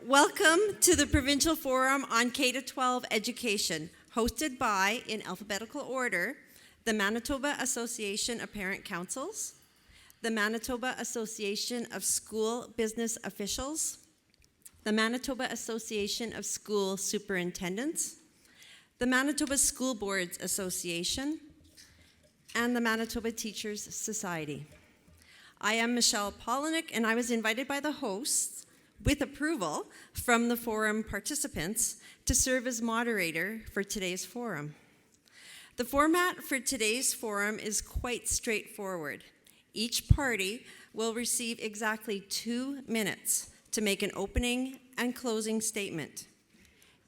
Welcome to the Provincial Forum on K-12 Education, hosted by, in alphabetical order, the Manitoba Association of Parent Councils, the Manitoba Association of School Business Officials, the Manitoba Association of School Superintendents, the Manitoba School Boards Association, and the Manitoba Teachers Society. I am Michele Polinuk, and I was invited by the hosts, with approval from the forum participants, to serve as moderator for today's forum. The format for today's forum is quite straightforward. Each party will receive exactly 2 minutes to make an opening and closing statement.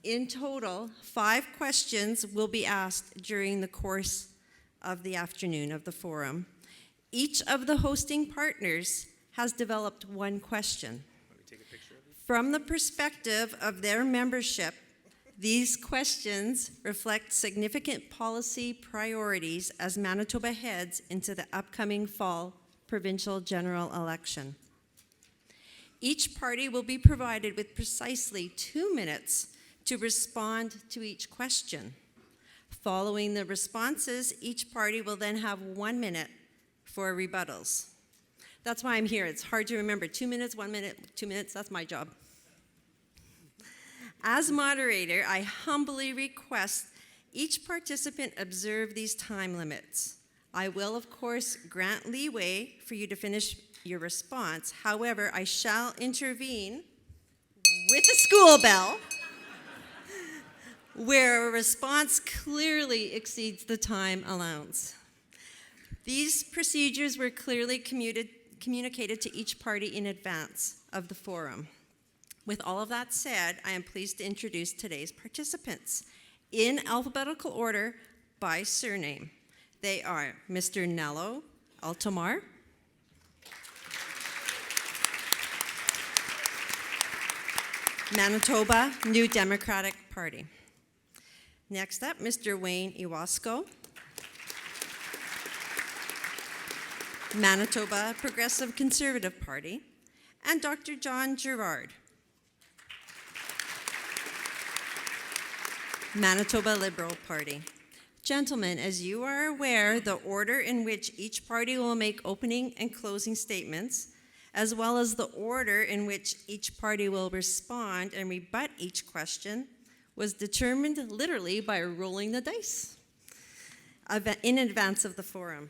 In total, 5 questions will be asked during the course of the afternoon of the forum. Each of the hosting partners has developed one question. From the perspective of their membership, these questions reflect significant policy priorities as Manitoba heads into the upcoming fall provincial general election. Each party will be provided with precisely 2 minutes to respond to each question. Following the responses, each party will then have 1 minute for rebuttals. That's why I'm here. It's hard to remember. 2 minutes, 1 minute, 2 minutes, that's my job. As moderator, I humbly request each participant observe these time limits. I will, of course, grant leeway for you to finish your response. However, I shall intervene with a school bell where a response clearly exceeds the time allowance. These procedures were clearly communicated to each party in advance of the forum. With all of that said, I am pleased to introduce today's participants in alphabetical order by surname. They are Mr. Nello Altomare, Manitoba New Democratic Party. Next up, Mr. Wayne Ewasko, Manitoba Progressive Conservative Party, and Dr. Jon Gerrard, Manitoba Liberal Party. Gentlemen, as you are aware, the order in which each party will make opening and closing statements, as well as the order in which each party will respond and rebut each question, was determined literally by rolling the dice in advance of the forum.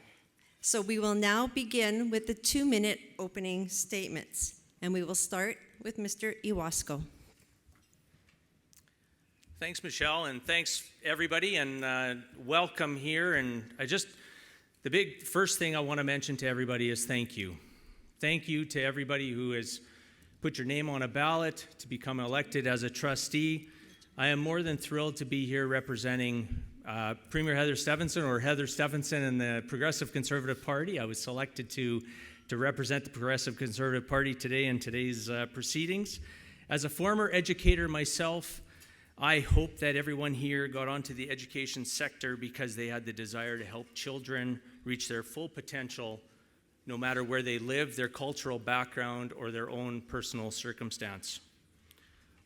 So we will now begin with the 2-minute opening statements, and we will start with Mr. Ewasko. Thanks, Michelle, and thanks everybody, and welcome here. And the big first thing I want to mention to everybody is thank you. Thank you to everybody who has put your name on a ballot to become elected as a trustee. I am more than thrilled to be here representing Premier Heather Stefanson, or Heather Stefanson, in the Progressive Conservative Party. I was selected to represent the Progressive Conservative Party today in today's proceedings. As a former educator myself, I hope that everyone here got onto the education sector because they had the desire to help children reach their full potential, no matter where they live, their cultural background, or their own personal circumstance.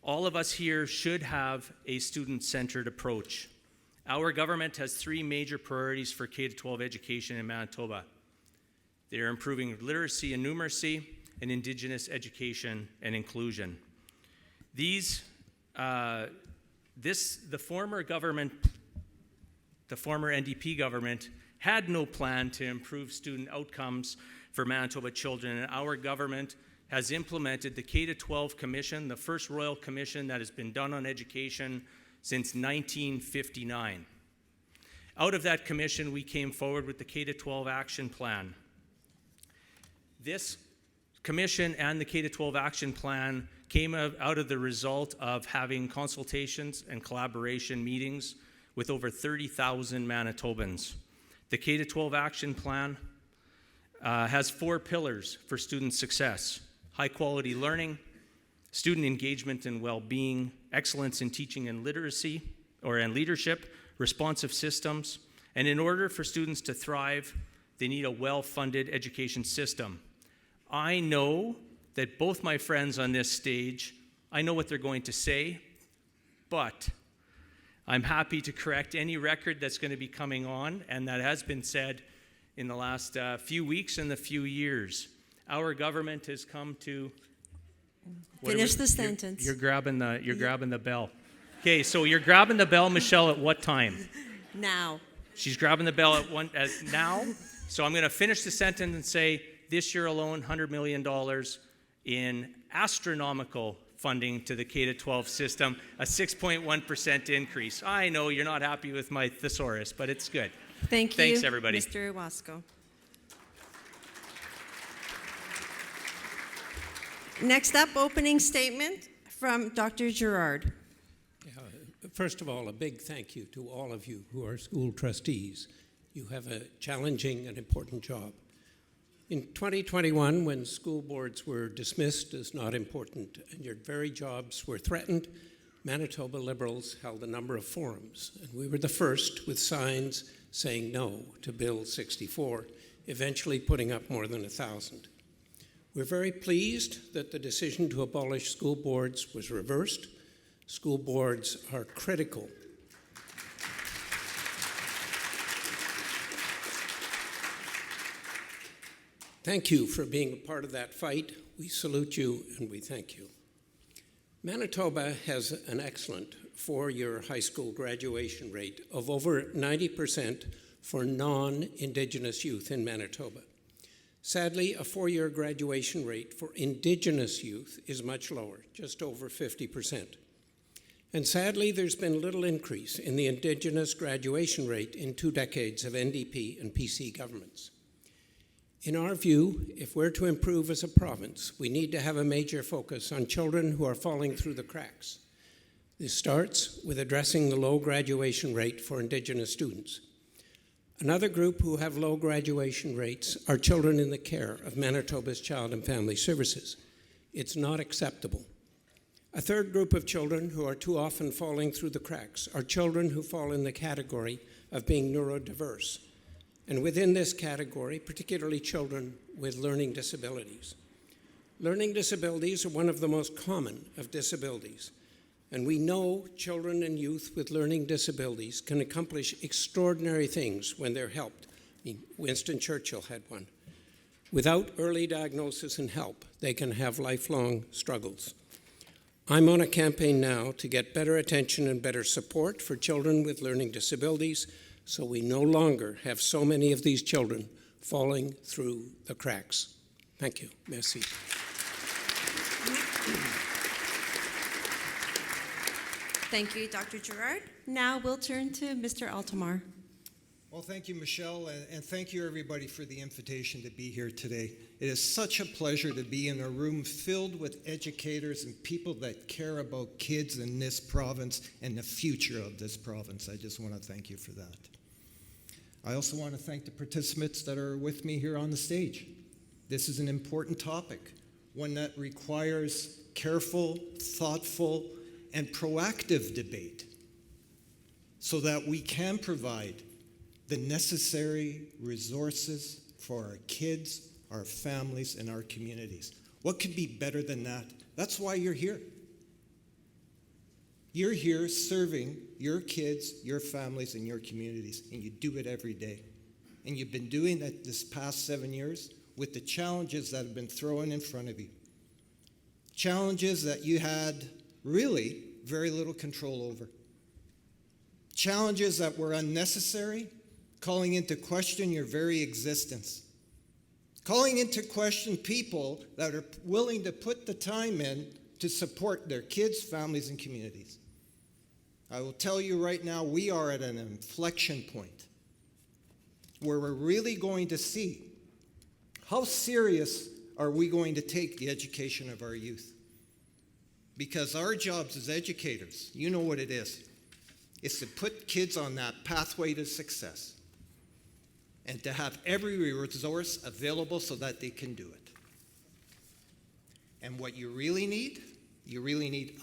All of us here should have a student-centered approach. Our government has 3 major priorities for K-12 education in Manitoba. They are improving literacy and numeracy, and Indigenous education and inclusion. The former NDP government had no plan to improve student outcomes for Manitoba children, and our government has implemented the K-12 Commission, the first royal commission that has been done on education since 1959. Out of that commission, we came forward with the K-12 Action Plan. This commission and the K-12 Action Plan came out of the result of having consultations and collaboration meetings with over 30,000 Manitobans. The K-12 Action Plan has 4 pillars for student success: high-quality learning, student engagement and well-being, excellence in teaching and literacy, and leadership, responsive systems, and in order for students to thrive, they need a well-funded education system. I know that both my friends on this stage I know what they're going to say, but I'm happy to correct any record that's going to be coming on, and that has been said in the last few weeks and the few years. Our government has come to... Finish the sentence. You're grabbing the bell. Okay, so you're grabbing the bell, Michelle, at what time? Now. She's grabbing the bell at now. So I'm going to finish the sentence and say, this year alone, $100 million in astronomical funding to the K-12 system, a 6.1% increase. I know you're not happy with my thesaurus, but it's good. Thank you. Thanks, everybody. Mr. Ewasko. Next up, opening statement from Dr. Gerrard. First of all, a big thank you to all of you who are school trustees. You have a challenging and important job. In 2021, when school boards were dismissed as not important and your very jobs were threatened, Manitoba Liberals held a number of forums, and we were the first with signs saying no to Bill 64, eventually putting up more than 1,000. We're very pleased that the decision to abolish school boards was reversed. School boards are critical. Thank you for being a part of that fight. We salute you and we thank you. Manitoba has an excellent four-year high school graduation rate of over 90% for non-Indigenous youth in Manitoba. Sadly, a four-year graduation rate for Indigenous youth is much lower, just over 50%. And sadly, there's been little increase in the Indigenous graduation rate in 2 decades of NDP and PC governments. In our view, if we're to improve as a province, we need to have a major focus on children who are falling through the cracks. This starts with addressing the low graduation rate for Indigenous students. Another group who have low graduation rates are children in the care of Manitoba's Child and Family Services. It's not acceptable. A third group of children who are too often falling through the cracks are children who fall in the category of being neurodiverse. And within this category, particularly children with learning disabilities. Learning disabilities are one of the most common of disabilities. And we know children and youth with learning disabilities can accomplish extraordinary things when they're helped. Winston Churchill had one. Without early diagnosis and help, they can have lifelong struggles. I'm on a campaign now to get better attention and better support for children with learning disabilities, so we no longer have so many of these children falling through the cracks. Thank you. Merci. Thank you, Dr. Gerrard. Now we'll turn to Mr. Altomare. Well, thank you, Michelle, and thank you, everybody, for the invitation to be here today. It is such a pleasure to be in a room filled with educators and people that care about kids in this province and the future of this province. I just want to thank you for that. I also want to thank the participants that are with me here on the stage. This is an important topic, one that requires careful, thoughtful, and proactive debate so that we can provide the necessary resources for our kids, our families, and our communities. What could be better than that? That's why you're here. You're here serving your kids, your families, and your communities, and you do it every day. And you've been doing that this past 7 years with the challenges that have been thrown in front of you. Challenges that you had really very little control over. Challenges that were unnecessary, calling into question your very existence. Calling into question people that are willing to put the time in to support their kids, families, and communities. I will tell you right now, we are at an inflection point where we're really going to see how serious are we going to take the education of our youth. Because our jobs as educators, you know what it is to put kids on that pathway to success and to have every resource available so that they can do it. And what you really need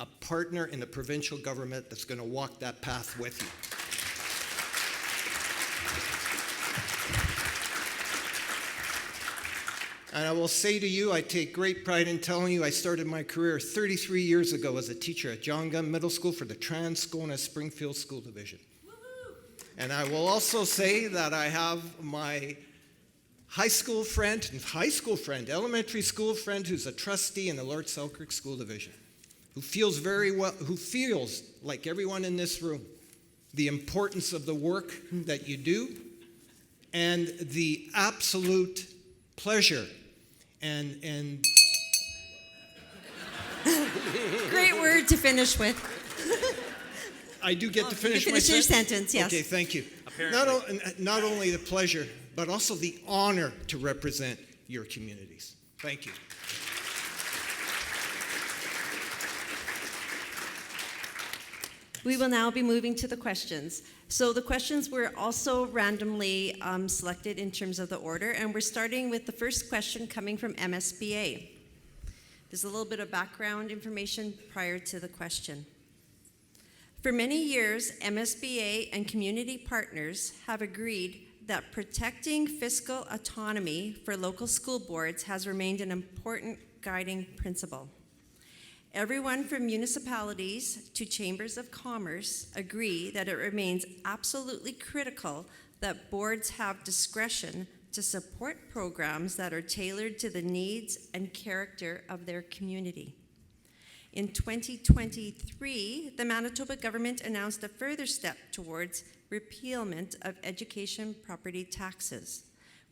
a partner in the provincial government that's going to walk that path with you. And I will say to you, I take great pride in telling you I started my career 33 years ago as a teacher at John Gunn Middle School for the Transcona Springfield School Division. And I will also say that I have my high school friend, elementary school friend who's a trustee in the Lord Selkirk School Division, who feels like everyone in this room, the importance of the work that you do and the absolute pleasure and Great word to finish with. I do get to finish you my finish your sentence, yes. Okay, thank you. Apparently. Not only the pleasure, but also the honor to represent your communities. Thank you. We will now be moving to the questions. So the questions were also randomly selected in terms of the order, and we're starting with the first question coming from MSBA. There's a little bit of background information prior to the question. For many years, MSBA and community partners have agreed that protecting fiscal autonomy for local school boards has remained an important guiding principle. Everyone from municipalities to chambers of commerce agree that it remains absolutely critical that boards have discretion to support programs that are tailored to the needs and character of their community. In 2023, the Manitoba government announced a further step towards repealment of education property taxes.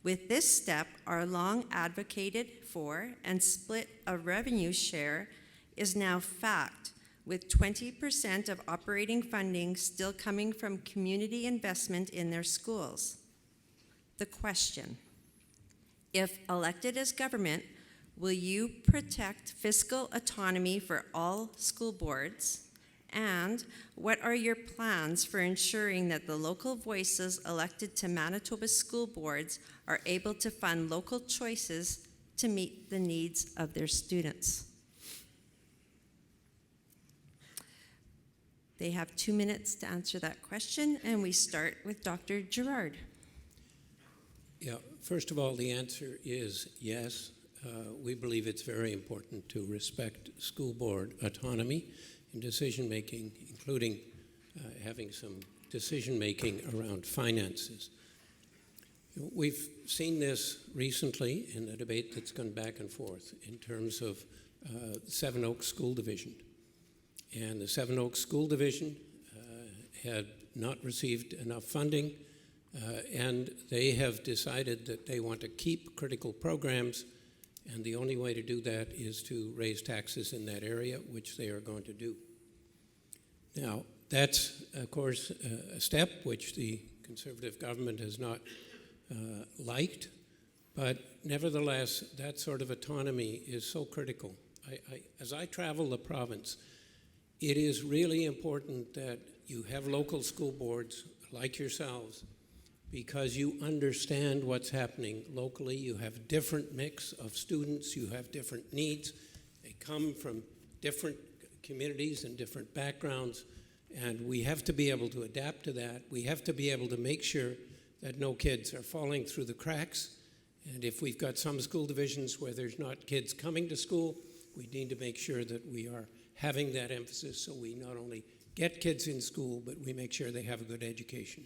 With this step, our long advocated for and split of revenue share is now fact, with 20% of operating funding still coming from community investment in their schools. The question: if elected as government, will you protect fiscal autonomy for all school boards? And what are your plans for ensuring that the local voices elected to Manitoba school boards are able to fund local choices to meet the needs of their students? They have 2 minutes to answer that question, and we start with Dr. Gerrard. Yeah, first of all, the answer is yes. We believe it's very important to respect school board autonomy in decision-making, including having some decision-making around finances. We've seen this recently in the debate that's gone back and forth in terms of Seven Oaks School Division. And the Seven Oaks School Division had not received enough funding, and they have decided that they want to keep critical programs, and the only way to do that is to raise taxes in that area, which they are going to do. Now, that's, of course, a step which the Conservative government has not liked, but nevertheless, that sort of autonomy is so critical. As I travel the province, it is really important that you have local school boards like yourselves, because you understand what's happening locally. You have a different mix of students, you have different needs. They come from different communities and different backgrounds, and we have to be able to adapt to that. We have to be able to make sure that no kids are falling through the cracks. And if we've got some school divisions where there's not kids coming to school, we need to make sure that we are having that emphasis so we not only get kids in school, but we make sure they have a good education.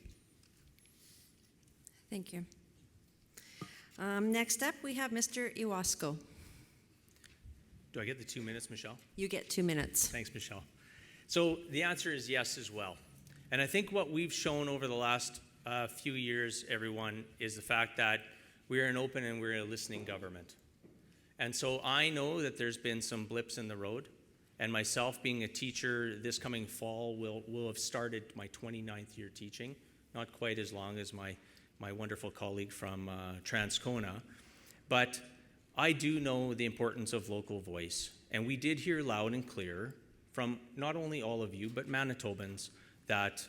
Thank you. Next up, we have Mr. Ewasko. Do I get the 2 minutes, Michelle? You get 2 minutes. Thanks, Michelle. So the answer is yes as well. And I think what we've shown over the last few years, everyone, is the fact that we're an open and we're a listening government. And so I know that there's been some blips in the road. And myself, being a teacher, this coming fall will have started my 29th year teaching, not quite as long as my wonderful colleague from Transcona. But I do know the importance of local voice. And we did hear loud and clear from not only all of you, but Manitobans, that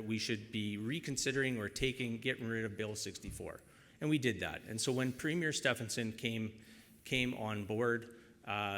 we should be reconsidering or getting rid of Bill 64. And we did that. And so when Premier Stephenson came on board,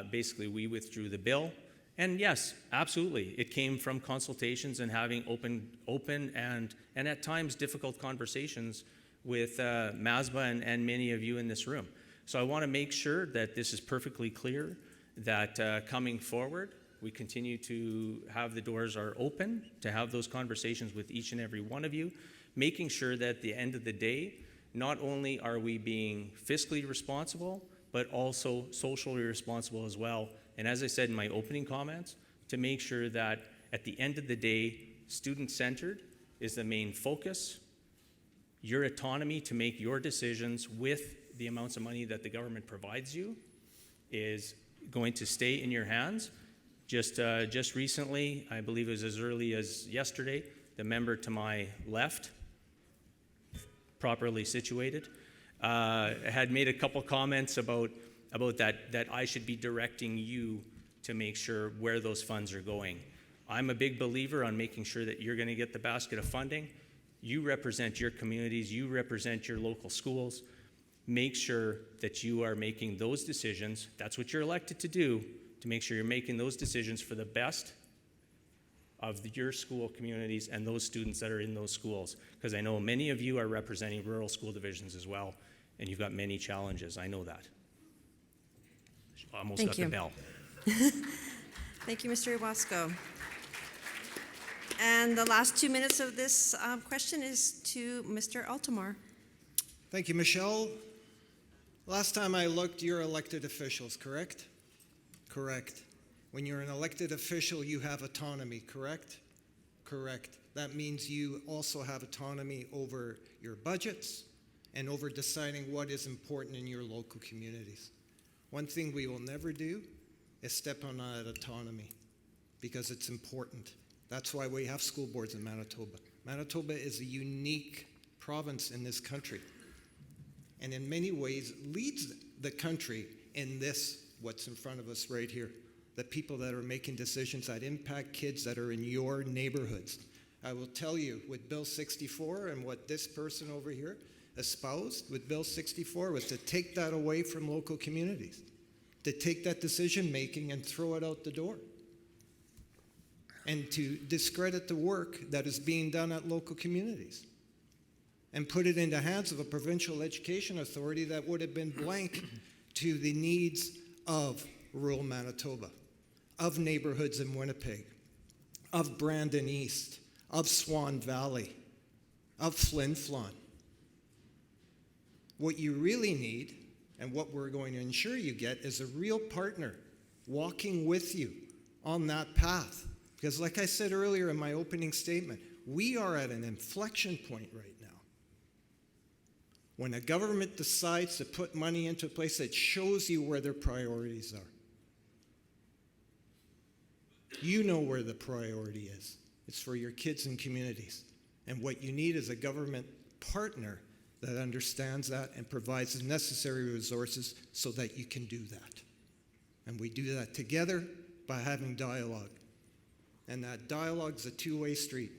basically we withdrew the bill. And yes, absolutely, it came from consultations and having open and at times difficult conversations with MASBA and many of you in this room. So I want to make sure that this is perfectly clear, that coming forward, we continue to have the doors are open to have those conversations with each and every one of you, making sure that at the end of the day, not only are we being fiscally responsible, but also socially responsible as well. And as I said in my opening comments, to make sure that at the end of the day, student-centered is the main focus. Your autonomy to make your decisions with the amounts of money that the government provides you is going to stay in your hands. Just recently, I believe it was as early as yesterday, the member to my left, properly situated, had made a couple comments about that I should be directing you to make sure where those funds are going. I'm a big believer on making sure that you're going to get the basket of funding. You represent your communities, you represent your local schools. Make sure that you are making those decisions. That's what you're elected to do, to make sure you're making those decisions for the best of your school communities and those students that are in those schools. Because I know many of you are representing rural school divisions as well, and you've got many challenges. I know that. Almost Thank got you. the bell. Thank you, Mr. Ewasko. And the last 2 minutes of this question is to Mr. Altomare. Thank you, Michelle. Last time I looked, you're elected officials, correct? Correct. When you're an elected official, you have autonomy, correct? Correct. That means you also have autonomy over your budgets and over deciding what is important in your local communities. One thing we will never do is step on that autonomy because it's important. That's why we have school boards in Manitoba. Manitoba is a unique province in this country, and in many ways leads the country in this, what's in front of us right here, the people that are making decisions that impact kids that are in your neighborhoods. I will tell you, with Bill 64 and what this person over here espoused with Bill 64 was to take that away from local communities, to take that decision making and throw it out the door, and to discredit the work that is being done at local communities and put it in the hands of a provincial education authority that would have been blank to the needs of rural Manitoba, of neighborhoods in Winnipeg, of Brandon East, of Swan Valley, of Flin Flon. What you really need, and what we're going to ensure you get, is a real partner walking with you on that path. Because like I said earlier in my opening statement, we are at an inflection point right now. When a government decides to put money into a place that shows you where their priorities are. You know where the priority is. It's for your kids and communities. And what you need is a government partner that understands that and provides the necessary resources so that you can do that. And we do that together by having dialogue. And that dialogue's a two-way street.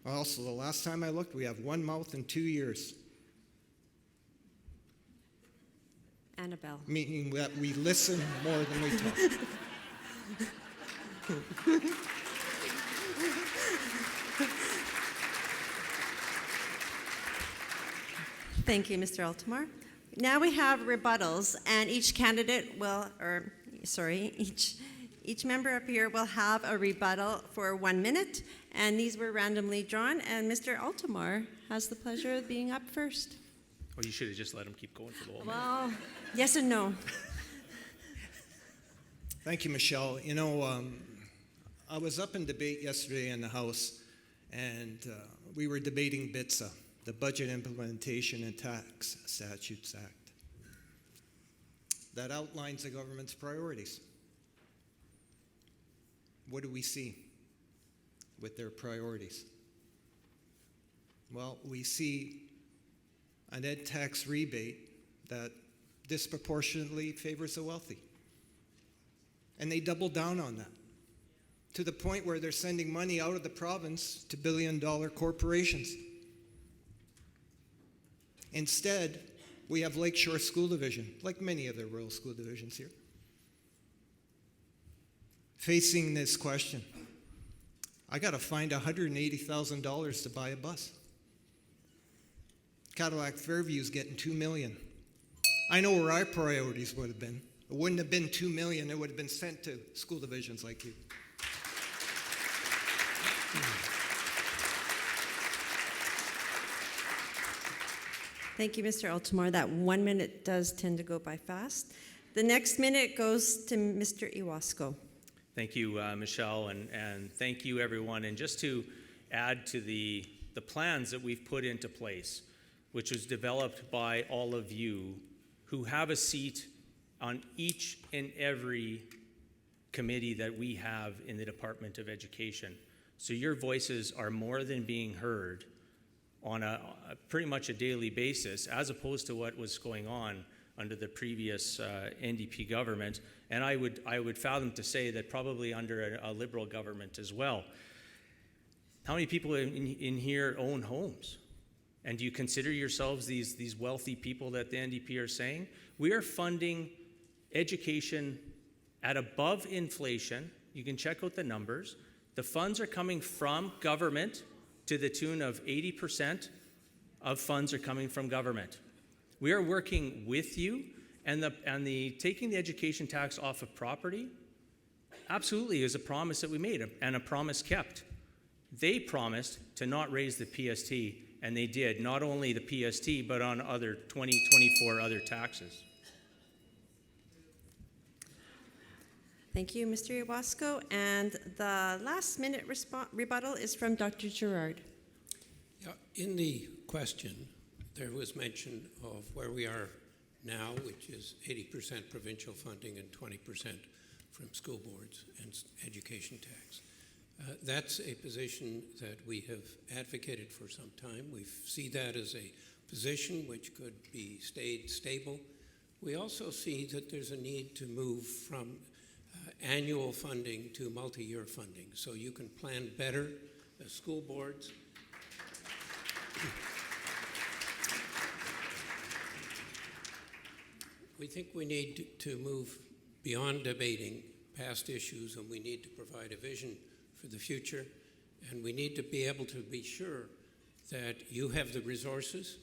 Also, the last time I looked, we have one mouth and 2 ears. Annabelle. Meaning that we listen more than we talk. Thank you, Mr. Altomare. Now we have rebuttals, and each candidate will, each member up here will have a rebuttal for 1 minute, and these were randomly drawn, and Mr. Altomare has the pleasure of being up first. Oh, you should have just let him keep going for the whole minute. Well, yes and no. Thank you, Michelle. You know, I was up in debate yesterday in the House, and we were debating BITSA, the Budget Implementation and Tax Statutes Act, that outlines the government's priorities. What do we see with their priorities? Well, we see an ed tax rebate that disproportionately favors the wealthy. And they double down on that to the point where they're sending money out of the province to billion-dollar corporations. Instead, we have Lakeshore School Division, like many of the rural school divisions here, facing this question. I got to find $180,000 to buy a bus. Cadillac Fairview's getting $2 million. I know where our priorities would have been. It wouldn't have been $2 million. It would have been sent to school divisions like you. Thank you, Mr. Altomare. That 1 minute does tend to go by fast. The next minute goes to Mr. Ewasko. Thank you, Michelle, and thank you, everyone. And just to add to the plans that we've put into place, which was developed by all of you who have a seat on each and every committee that we have in the Department of Education. So your voices are more than being heard on a pretty much a daily basis, as opposed to what was going on under the previous NDP government, and I would fathom to say that probably under a Liberal government as well. How many people in here own homes? And do you consider yourselves these wealthy people that the NDP are saying? We are funding education at above inflation. You can check out the numbers. The funds are coming from government to the tune of 80% of funds are coming from government. We are working with you, and taking the education tax off of property absolutely is a promise that we made and a promise kept. They promised to not raise the PST, and they did, not only the PST, but on other 24 other taxes. Thank you, Mr. Ewasko. And the last minute rebuttal is from Dr. Gerrard. Yeah, in the question, there was mention of where we are now, which is 80% provincial funding and 20% from school boards and education tax. That's a position that we have advocated for some time. We see that as a position which could be stayed stable. We also see that there's a need to move from annual funding to multi-year funding, so you can plan better as school boards. We think we need to move beyond debating past issues, and we need to provide a vision for the future, and we need to be able to be sure that you have the resources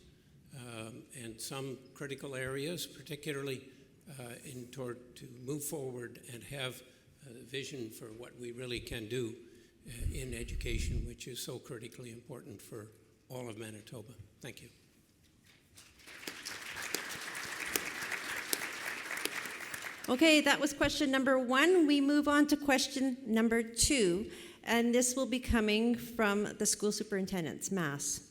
and some critical areas, particularly to move forward and have a vision for what we really can do in education, which is so critically important for all of Manitoba. Thank you. Okay, that was question number 1. We move on to question number 2, and this will be coming from the school superintendents, Mass.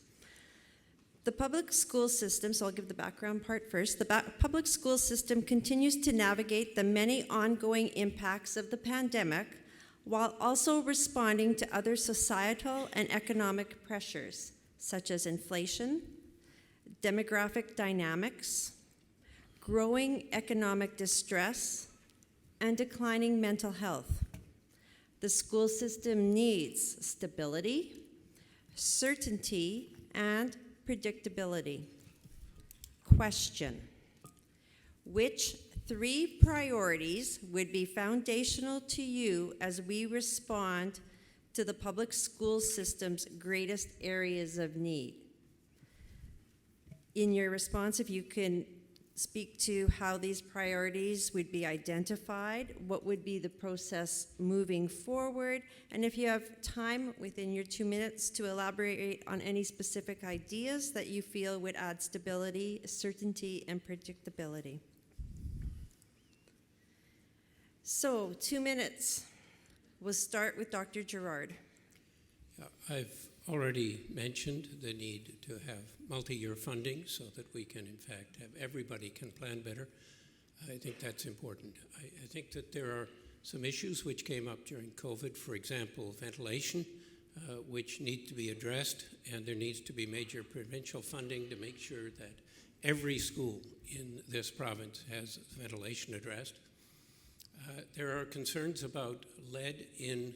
The public school system, so I'll give the background part first. The public school system continues to navigate the many ongoing impacts of the pandemic while also responding to other societal and economic pressures, such as inflation, demographic dynamics, growing economic distress, and declining mental health. The school system needs stability, certainty, and predictability. Question: which 3 priorities would be foundational to you as we respond to the public school system's greatest areas of need? In your response, if you can speak to how these priorities would be identified, what would be the process moving forward, and if you have time within your 2 minutes to elaborate on any specific ideas that you feel would add stability, certainty, and predictability. So, 2 minutes. We'll start with Dr. Gerrard. I've already mentioned the need to have multi-year funding so that we can, in fact, have everybody can plan better. I think that's important. I think that there are some issues which came up during COVID, for example, ventilation, which need to be addressed, and there needs to be major provincial funding to make sure that every school in this province has ventilation addressed. There are concerns about lead in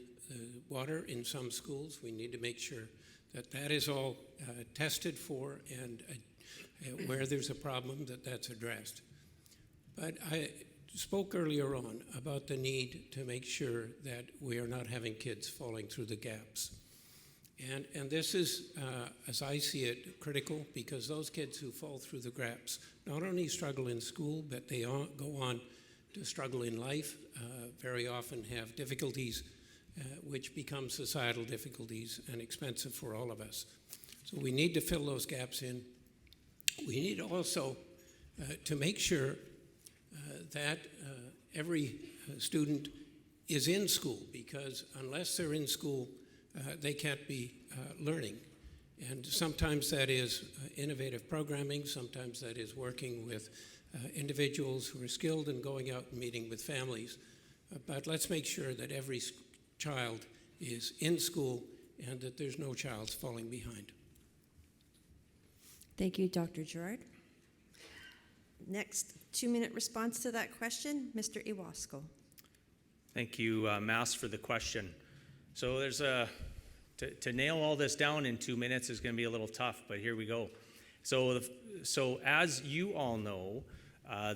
water in some schools. We need to make sure that that is all tested for, and where there's a problem, that's addressed. But I spoke earlier on about the need to make sure that we are not having kids falling through the gaps. And this is, as I see it, critical, because those kids who fall through the cracks not only struggle in school, but they go on to struggle in life, very often have difficulties, which become societal difficulties and expensive for all of us. So we need to fill those gaps in. We need also to make sure that every student is in school, because unless they're in school, they can't be learning. And sometimes that is innovative programming, sometimes that is working with individuals who are skilled in going out and meeting with families. But let's make sure that every child is in school and that there's no child falling behind. Thank you, Dr. Gerrard. Next, 2-minute response to that question, Mr. Ewasko. Thank you, Mass, for the question. So there's to nail all this down in 2 minutes is going to be a little tough, but here we go. So as you all know,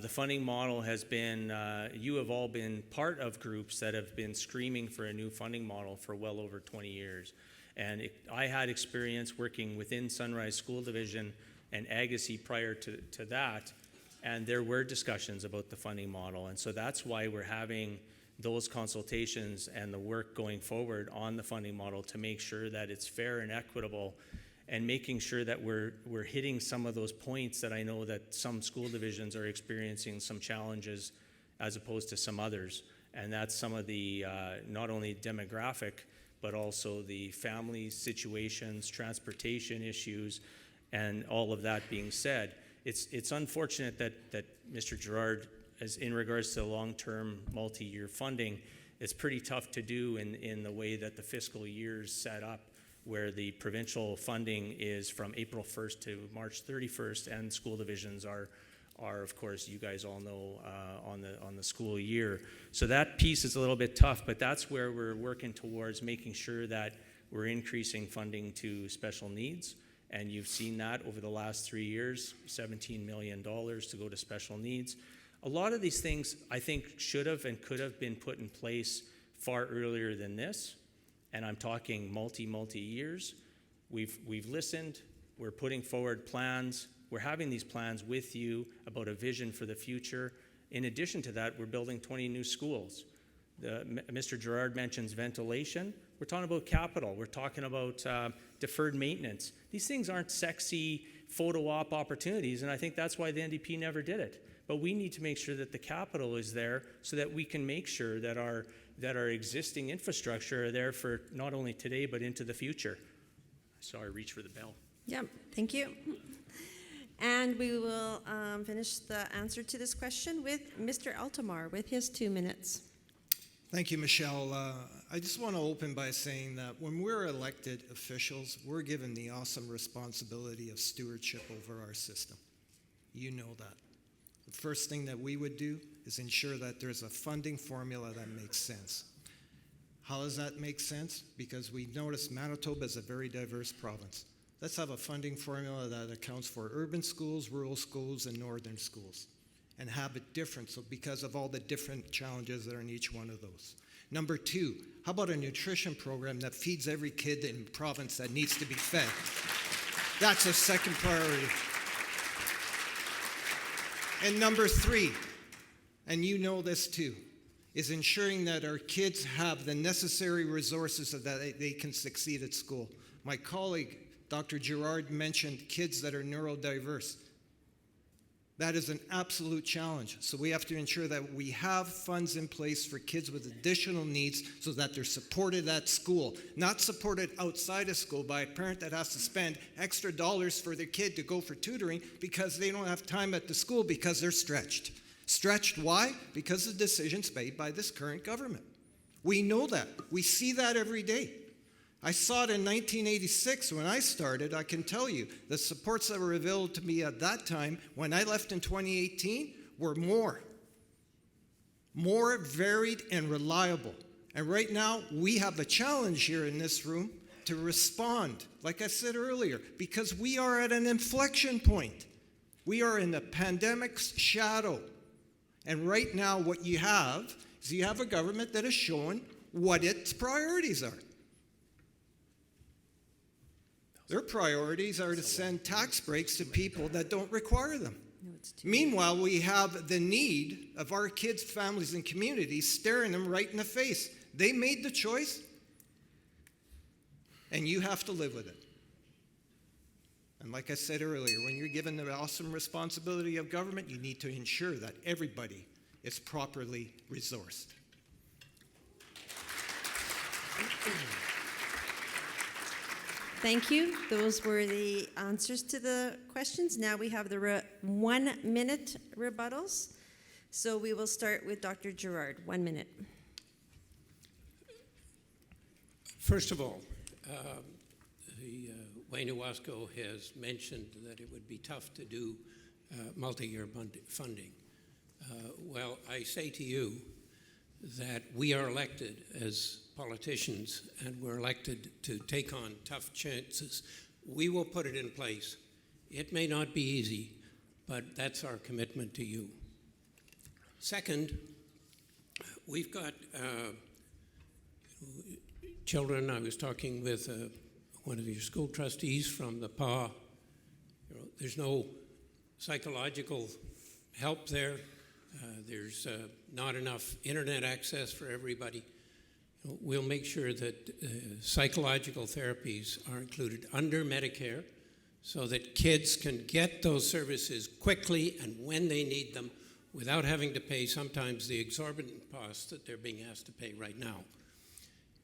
the funding model has been, you have all been part of groups that have been screaming for a new funding model for well over 20 years. And I had experience working within Sunrise School Division and Agassiz prior to that, and there were discussions about the funding model. And so that's why we're having those consultations and the work going forward on the funding model to make sure that it's fair and equitable, and making sure that we're hitting some of those points that I know that some school divisions are experiencing some challenges as opposed to some others. And that's some of the not only demographic, but also the family situations, transportation issues, and all of that being said. It's unfortunate that Mr. Gerrard, as in regards to long-term multi-year funding, it's pretty tough to do in the way that the fiscal year's set up, where the provincial funding is from April 1st to March 31st, and school divisions are of course, you guys all know, on the school year. So that piece is a little bit tough, but that's where we're working towards making sure that we're increasing funding to special needs. And you've seen that over the last 3 years, $17 million to go to special needs. A lot of these things, I think, should have and could have been put in place far earlier than this. And I'm talking multi years. We've listened. We're putting forward plans. We're having these plans with you about a vision for the future. In addition to that, we're building 20 new schools. Mr. Gerrard mentions ventilation. We're talking about capital. We're talking about deferred maintenance. These things aren't sexy photo op opportunities, and I think that's why the NDP never did it. But we need to make sure that the capital is there so that we can make sure that our existing infrastructure are there for not only today but into the future. Sorry, reach for the bell. Yep, thank you. And we will finish the answer to this question with Mr. Altomare with his 2 minutes. Thank you, Michelle. I just want to open by saying that when we're elected officials, we're given the awesome responsibility of stewardship over our system. You know that. The first thing that we would do is ensure that there's a funding formula that makes sense. How does that make sense? Because we notice Manitoba is a very diverse province. Let's have a funding formula that accounts for urban schools, rural schools, and northern schools, and have it different, so because of all the different challenges that are in each one of those. Number two, how about a nutrition program that feeds every kid in the province that needs to be fed? That's a second priority. And number three, and you know this too, is ensuring that our kids have the necessary resources so that they can succeed at school. My colleague, Dr. Gerrard, mentioned kids that are neurodiverse. That is an absolute challenge. So we have to ensure that we have funds in place for kids with additional needs so that they're supported at school, not supported outside of school by a parent that has to spend extra dollars for their kid to go for tutoring because they don't have time at the school because they're stretched. Stretched, why? Because of decisions made by this current government. We know that. We see that every day. I saw it in 1986 when I started. I can tell you the supports that were available to me at that time when I left in 2018 were more varied and reliable. And right now we have a challenge here in this room to respond, like I said earlier, because we are at an inflection point. We are in the pandemic's shadow. And right now what you have is you have a government that is showing what its priorities are. Their priorities are to send tax breaks to people that don't require them. Meanwhile, we have the need of our kids, families, and communities staring them right in the face. They made the choice, and you have to live with it. And like I said earlier, when you're given the awesome responsibility of government, you need to ensure that everybody is properly resourced. Thank you. Those were the answers to the questions. Now we have the 1 minute rebuttals. So we will start with Dr. Gerrard. 1 minute. First of all, Wayne Ewasko has mentioned that it would be tough to do multi-year funding. Well, I say to you that we are elected as politicians, and we're elected to take on tough chances. We will put it in place. It may not be easy, but that's our commitment to you. Second, we've got children. I was talking with one of your school trustees from the PA. There's no psychological help there. There's not enough internet access for everybody. We'll make sure that psychological therapies are included under Medicare so that kids can get those services quickly and when they need them without having to pay sometimes the exorbitant costs that they're being asked to pay right now.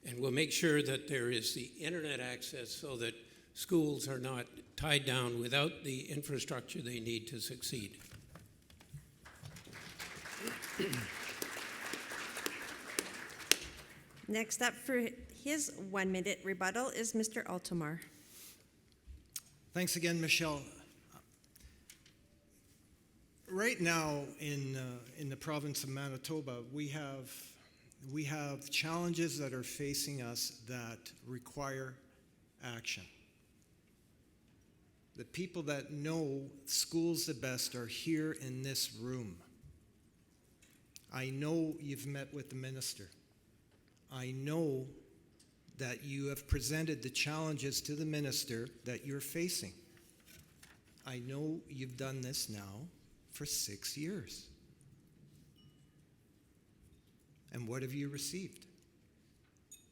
And we'll make sure that there is the internet access so that schools are not tied down without the infrastructure they need to succeed. Next up for his 1 minute rebuttal is Mr. Altomare. Thanks again, Michele. Right now in the province of Manitoba, we have challenges that are facing us that require action. The people that know schools the best are here in this room. I know you've met with the minister. I know that you have presented the challenges to the minister that you're facing. I know you've done this now for 6 years. And what have you received?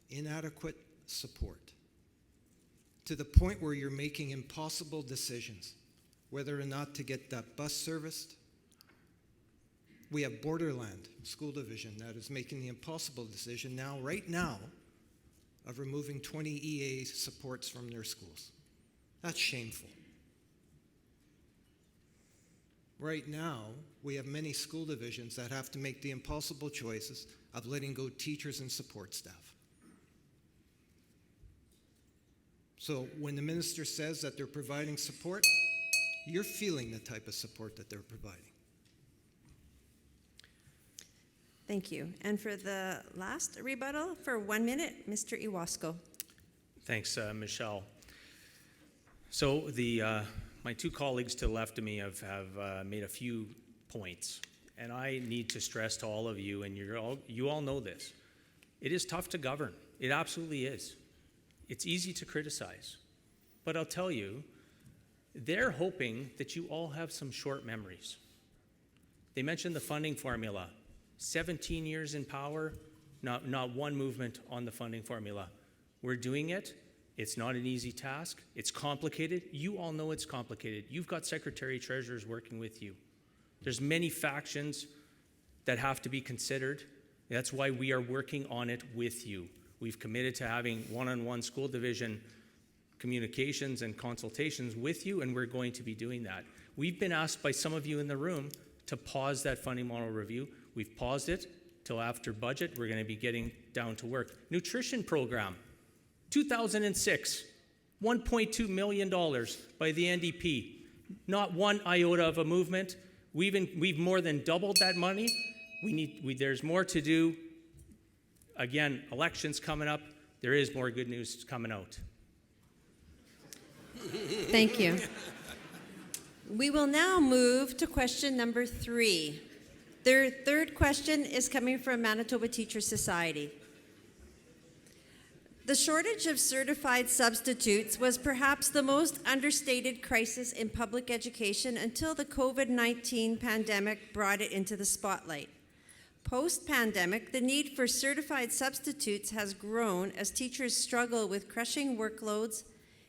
Inadequate support. To the point where you're making impossible decisions, whether or not to get that bus serviced. We have Borderland School Division that is making the impossible decision now, right now, of removing 20 EA supports from their schools. That's shameful. Right now, we have many school divisions that have to make the impossible choices of letting go teachers and support staff. So when the minister says that they're providing support, you're feeling the type of support that they're providing. Thank you. And for the last rebuttal, for 1 minute, Mr. Ewasko. Thanks, Michele. So my two colleagues to the left of me have made a few points, and I need to stress to all of you, and you all know this. It is tough to govern. It absolutely is. It's easy to criticize. But I'll tell you, they're hoping that you all have some short memories. They mentioned the funding formula. 17 years in power, not one movement on the funding formula. We're doing it. It's not an easy task. It's complicated. You all know it's complicated. You've got secretary treasurers working with you. There's many factions that have to be considered. That's why we are working on it with you. We've committed to having one-on-one school division communications and consultations with you, and we're going to be doing that. We've been asked by some of you in the room to pause that funding model review. We've paused it till after budget. We're going to be getting down to work. Nutrition program, 2006, $1.2 million by the NDP. Not one iota of a movement. We've more than doubled that money. There's more to do. Again, elections coming up. There is more good news coming out. Thank you. We will now move to question number 3. Their third question is coming from Manitoba Teachers Society. The shortage of certified substitutes was perhaps the most understated crisis in public education until the COVID-19 pandemic brought it into the spotlight. Post-pandemic, the need for certified substitutes has grown as teachers struggle with crushing workloads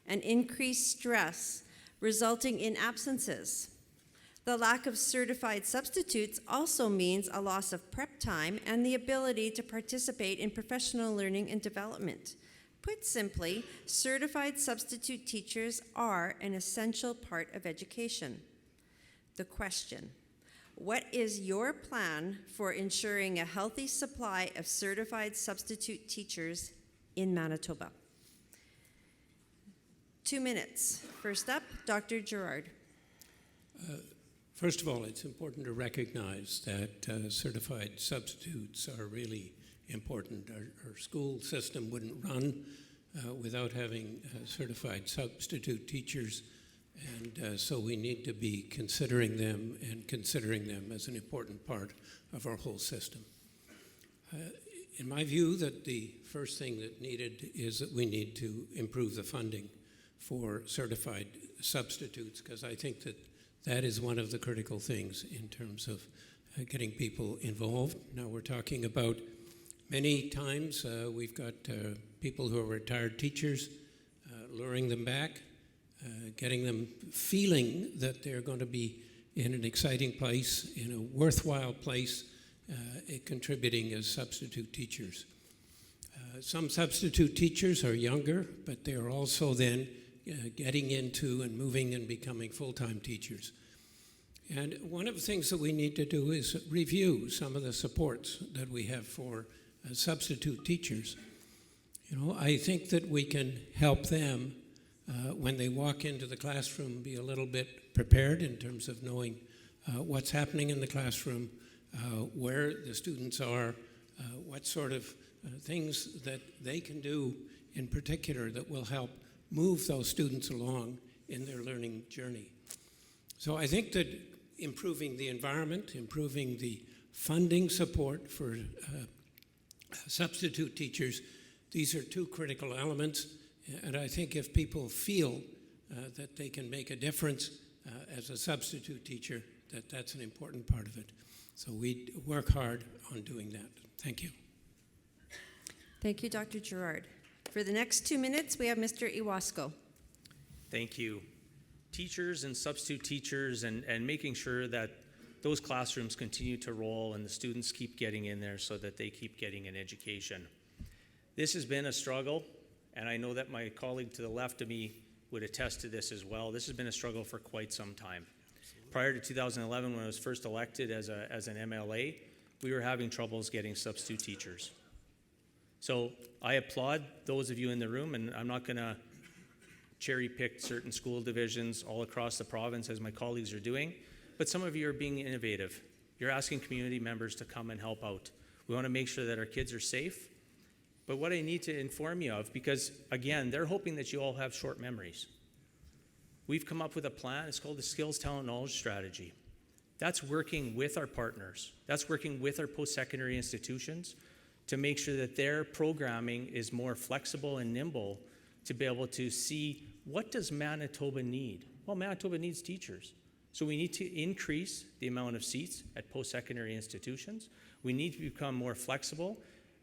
and increased stress, resulting in absences. The lack of certified substitutes also means a loss of prep time and the ability to participate in professional learning and development. Put simply, certified substitute teachers are an essential part of education. The question: what is your plan for ensuring a healthy supply of certified substitute teachers in Manitoba? 2 minutes. First up, Dr. Gerrard. First of all, it's important to recognize that certified substitutes are really important. Our school system wouldn't run without having certified substitute teachers, and so we need to be considering them as an important part of our whole system. In my view, that the first thing that needed is that we need to improve the funding for certified substitutes, because I think that is one of the critical things in terms of getting people involved. Now we're talking about many times we've got people who are retired teachers, luring them back, getting them feeling that they're going to be in an exciting place, in a worthwhile place, contributing as substitute teachers. Some substitute teachers are younger, but they are also then getting into and moving and becoming full-time teachers. And one of the things that we need to do is review some of the supports that we have for substitute teachers. You know, I think that we can help them when they walk into the classroom be a little bit prepared in terms of knowing what's happening in the classroom, where the students are, what sort of things that they can do in particular that will help move those students along in their learning journey. So I think that improving the environment, improving the funding support for substitute teachers, these are two critical elements, and I think if people feel that they can make a difference as a substitute teacher, that's an important part of it. So we work hard on doing that. Thank you. Thank you, Dr. Gerrard. For the next 2 minutes, we have Mr. Ewasko. Thank you. Teachers and substitute teachers and making sure that those classrooms continue to roll and the students keep getting in there so that they keep getting an education. This has been a struggle, and I know that my colleague to the left of me would attest to this as well. This has been a struggle for quite some time. Absolutely. Prior to 2011, when I was first elected as an MLA, we were having troubles getting substitute teachers. So I applaud those of you in the room, and I'm not going to cherry pick certain school divisions all across the province as my colleagues are doing, but some of you are being innovative. You're asking community members to come and help out. We want to make sure that our kids are safe. But what I need to inform you of, because again, they're hoping that you all have short memories. We've come up with a plan. It's called the Skills, Talent, Knowledge Strategy. That's working with our partners. That's working with our post-secondary institutions to make sure that their programming is more flexible and nimble to be able to see, what does Manitoba need? Well, Manitoba needs teachers. So we need to increase the amount of seats at post-secondary institutions. We need to become more flexible,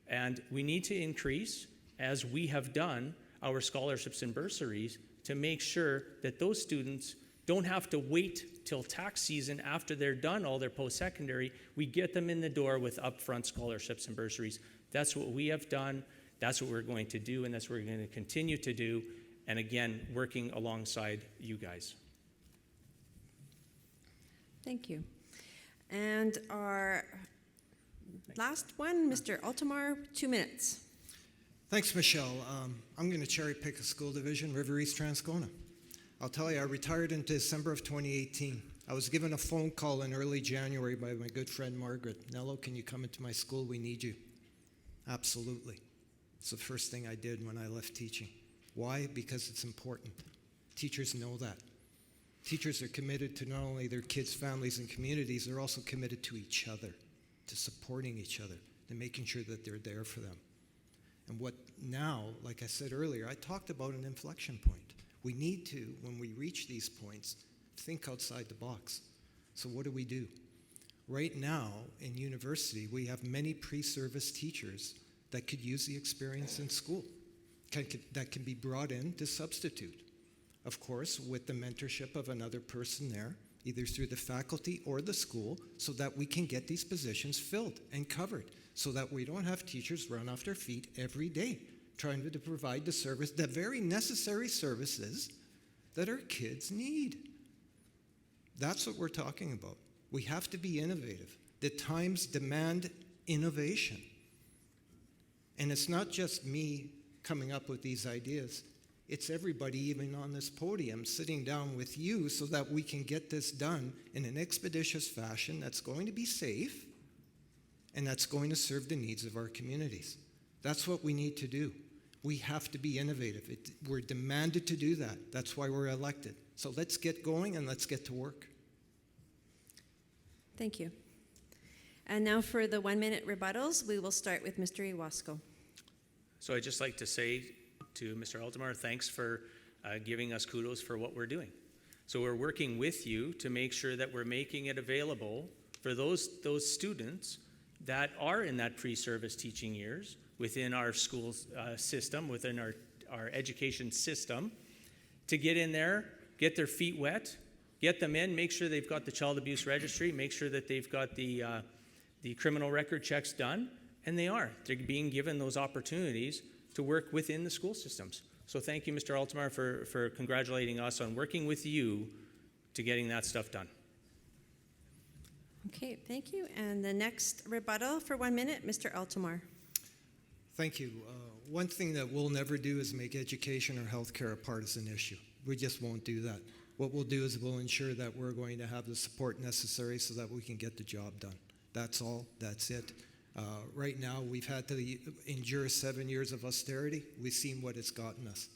and we need to increase, as we have done, our scholarships and bursaries to make sure that those students don't have to wait till tax season after they're done all their post-secondary. We get them in the door with upfront scholarships and bursaries. That's what we have done. That's what we're going to do, and that's what we're going to continue to do. And again, working alongside you guys. Thank you. And our last one, Mr. Altomare, 2 minutes. Thanks, Michelle. I'm going to cherry pick a school division, River East Transcona. I'll tell you, I retired in December of 2018. I was given a phone call in early January by my good friend Margaret. Nello, can you come into my school? We need you. Absolutely. It's the first thing I did when I left teaching. Why? Because it's important. Teachers know that. Teachers are committed to not only their kids' families and communities, they're also committed to each other, to supporting each other, to making sure that they're there for them. And what now, like I said earlier, I talked about an inflection point. We need to, when we reach these points, think outside the box. So what do? Right now in university, we have many pre-service teachers that could use the experience in school, that can be brought in to substitute. Of course, with the mentorship of another person there, either through the faculty or the school, so that we can get these positions filled and covered, so that we don't have teachers run off their feet every day trying to provide the service, the very necessary services that our kids need. That's what we're talking about. We have to be innovative. The times demand innovation. And it's not just me coming up with these ideas. It's everybody, even on this podium, sitting down with you so that we can get this done in an expeditious fashion that's going to be safe and that's going to serve the needs of our communities. That's what we need to do. We have to be innovative. We're demanded to do that. That's why we're elected. So let's get going and let's get to work. Thank you. And now for the 1-minute rebuttals, we will start with Mr. Ewasko. So I'd just like to say to Mr. Altomare, thanks for giving us kudos for what we're doing. So we're working with you to make sure that we're making it available for those students that are in that pre-service teaching years within our school system, within our education system, to get in there, get their feet wet, get them in, make sure they've got the child abuse registry, make sure that they've got the criminal record checks done, and they are. They're being given those opportunities to work within the school systems. So thank you, Mr. Altomare, for congratulating us on working with you to getting that stuff done. Okay, thank you. And the next rebuttal for 1 minute, Mr. Altomare. Thank you. One thing that we'll never do is make education or healthcare a partisan issue. We just won't do that. What we'll do is we'll ensure that we're going to have the support necessary so that we can get the job done. That's all. That's it. Right now, we've had to endure 7 years of austerity. We've seen what it's gotten us.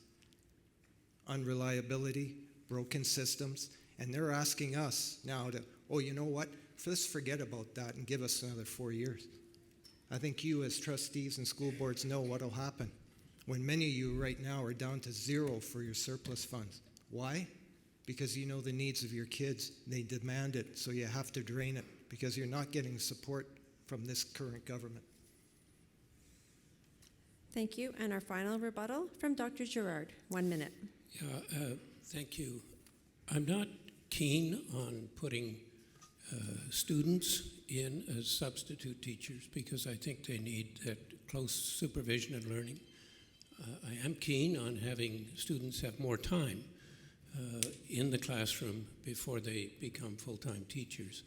Unreliability, broken systems, and they're asking us now to, oh, you know what? Let's forget about that and give us another 4 years. I think you as trustees and school boards know what will happen when many of you right now are down to zero for your surplus funds. Why? Because you know the needs of your kids. They demand it, so you have to drain it because you're not getting support from this current government. Thank you. And our final rebuttal from Dr. Gerrard. 1 minute. Yeah, thank you. I'm not keen on putting students in as substitute teachers because I think they need that close supervision and learning. I am keen on having students have more time in the classroom before they become full-time teachers.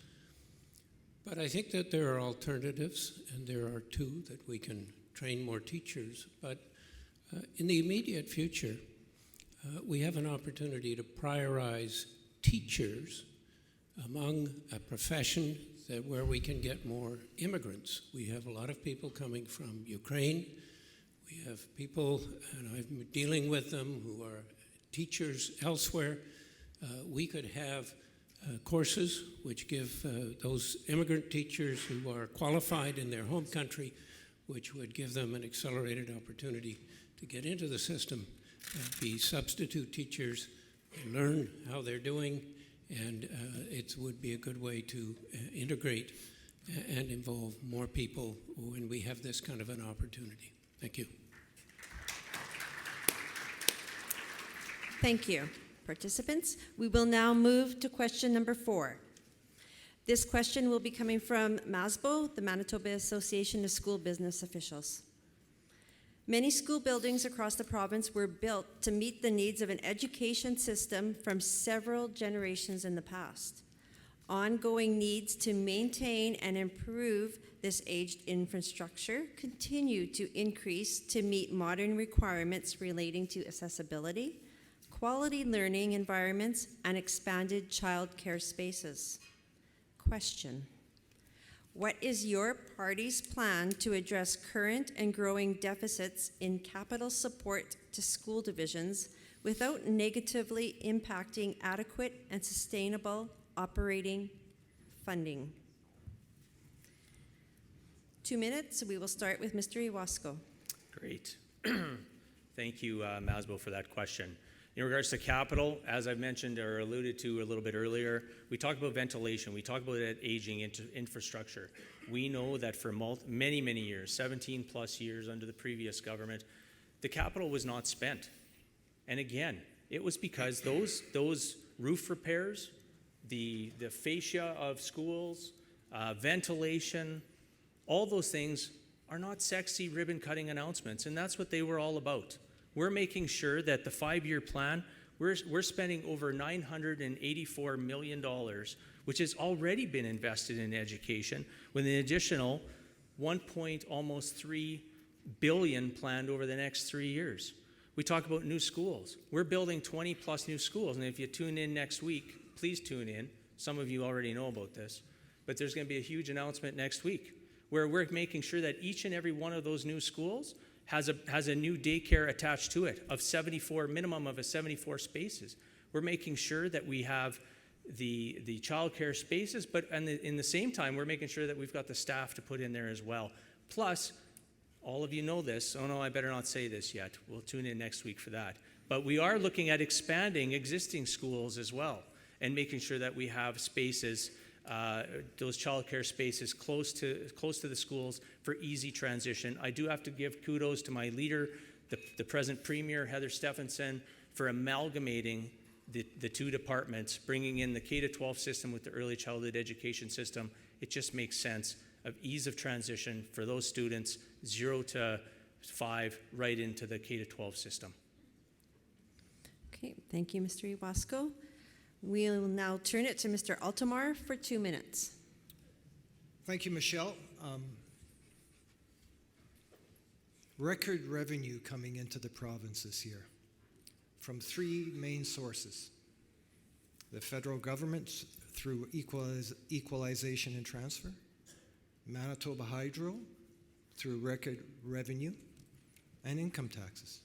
But I think that there are alternatives, and there are two that we can train more teachers. But in the immediate future, we have an opportunity to prioritize teachers among a profession where we can get more immigrants. We have a lot of people coming from Ukraine. We have people, and I'm dealing with them, who are teachers elsewhere. We could have courses which give those immigrant teachers who are qualified in their home country, which would give them an accelerated opportunity to get into the system, be substitute teachers, learn how they're doing, and it would be a good way to integrate and involve more people when we have this kind of an opportunity. Thank you. Thank you, participants. We will now move to question number 4. This question will be coming from MASBO, the Manitoba Association of School Business Officials. Many school buildings across the province were built to meet the needs of an education system from several generations in the past. Ongoing needs to maintain and improve this aged infrastructure continue to increase to meet modern requirements relating to accessibility, quality learning environments, and expanded child care spaces. Question: what is your party's plan to address current and growing deficits in capital support to school divisions without negatively impacting adequate and sustainable operating funding? 2 minutes. We will start with Mr. Ewasko. Great. Great. Thank you, Masbo, for that question. In regards to capital, as I mentioned or alluded to a little bit earlier, we talk about ventilation, we talk about aging infrastructure. We know that for many, many years, 17 plus years under the previous government, the capital was not spent. And again, it was because those roof repairs, the fascia of schools, ventilation, all those things are not sexy ribbon-cutting announcements, and that's what they were all about. We're making sure that the 5-year plan, we're spending over $984 million, which has already been invested in education, with an additional almost $3 billion planned over the next 3 years. We talk about new schools. We're building 20 plus new schools, and if you tune in next week, please tune in. Some of you already know about this, but there's going to be a huge announcement next week where we're making sure that each and every one of those new schools has a new daycare attached to it of 74, minimum of 74 spaces. We're making sure that we have the childcare spaces, but in the same time, we're making sure that we've got the staff to put in there as well. Plus, all of you know this. Oh no, I better not say this yet. We'll tune in next week for that. But we are looking at expanding existing schools as well and making sure that we have spaces, those childcare spaces close to the schools for easy transition. I do have to give kudos to my leader, the present Premier, Heather Stephenson, for amalgamating the two departments, bringing in the K-12 system with the early childhood education system. It just makes sense of ease of transition for those students 0 to 5 right into the K-12 system. Okay, thank you, Mr. Ewasko. We'll now turn it to Mr. Altomare for 2 minutes. Thank you, Michelle. Record revenue coming into the province this year from 3 main sources. The federal government through equalization and transfer, Manitoba Hydro through record revenue, and income taxes.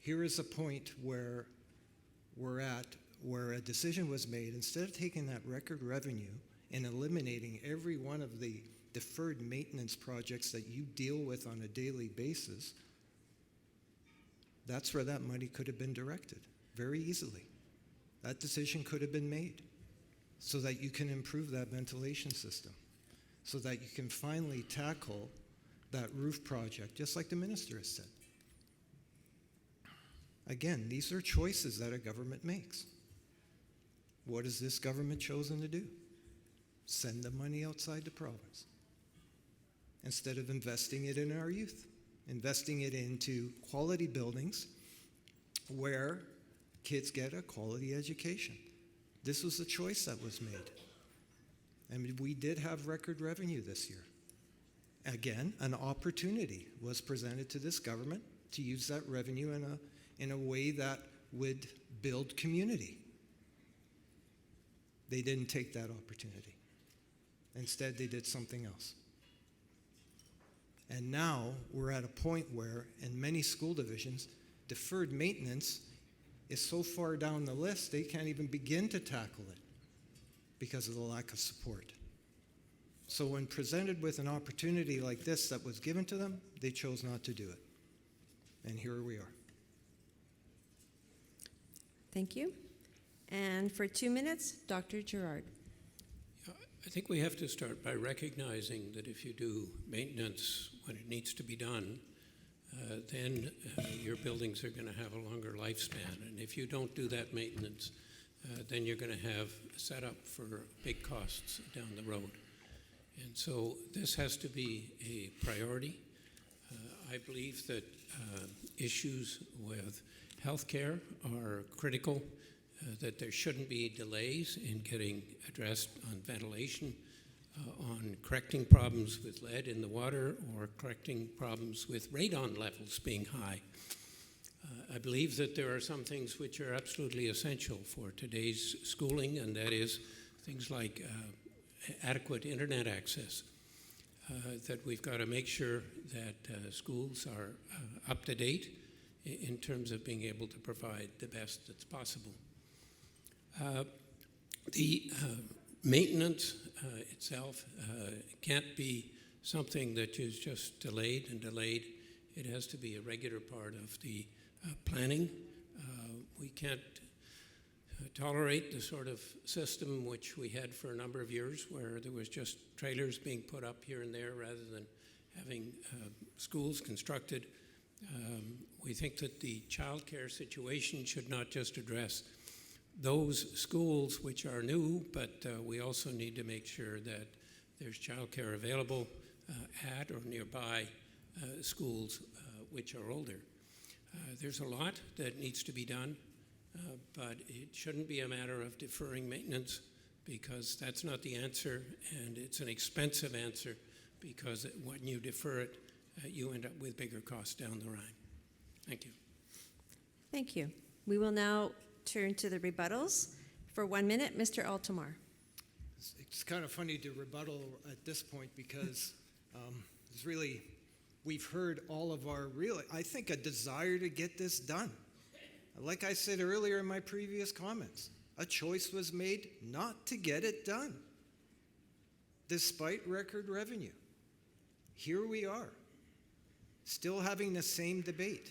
Here is a point where we're at, where a decision was made. Instead of taking that record revenue and eliminating every one of the deferred maintenance projects that you deal with on a daily basis, that's where that money could have been directed very easily. That decision could have been made so that you can improve that ventilation system, so that you can finally tackle that roof project, just like the minister has said. Again, these are choices that a government makes. What has this government chosen to do? Send the money outside the province instead of investing it in our youth, investing it into quality buildings where kids get a quality education. This was a choice that was made. And we did have record revenue this year. Again, an opportunity was presented to this government to use that revenue in a way that would build community. They didn't take that opportunity. Instead, they did something else. And now we're at a point where, in many school divisions, deferred maintenance is so far down the list, they can't even begin to tackle it because of the lack of support. So when presented with an opportunity like this that was given to them, they chose not to do it. And here we are. Thank you. And for 2 minutes, Dr. Gerrard. I think we have to start by recognizing that if you do maintenance when it needs to be done, then your buildings are going to have a longer lifespan. And if you don't do that maintenance, then you're going to have set up for big costs down the road. And so this has to be a priority. I believe that issues with healthcare are critical, that there shouldn't be delays in getting addressed on ventilation, on correcting problems with lead in the water, or correcting problems with radon levels being high. I believe that there are some things which are absolutely essential for today's schooling, and that is things like adequate internet access, that we've got to make sure that schools are up to date in terms of being able to provide the best that's possible. The maintenance itself can't be something that is just delayed and delayed. It has to be a regular part of the planning. We can't tolerate the sort of system which we had for a number of years, where there was just trailers being put up here and there rather than having schools constructed. We think that the childcare situation should not just address those schools which are new, but we also need to make sure that there's childcare available at or nearby schools which are older. There's a lot that needs to be done, but it shouldn't be a matter of deferring maintenance, because that's not the answer, and it's an expensive answer, because when you defer it, you end up with bigger costs down the line. Thank you. Thank you. We will now turn to the rebuttals. For 1 minute, Mr. Altomare. It's kind of funny to rebuttal at this point because it's really, we've heard all of our I think, a desire to get this done. Like I said earlier in my previous comments, a choice was made not to get it done, despite record revenue. Here we are, still having the same debate.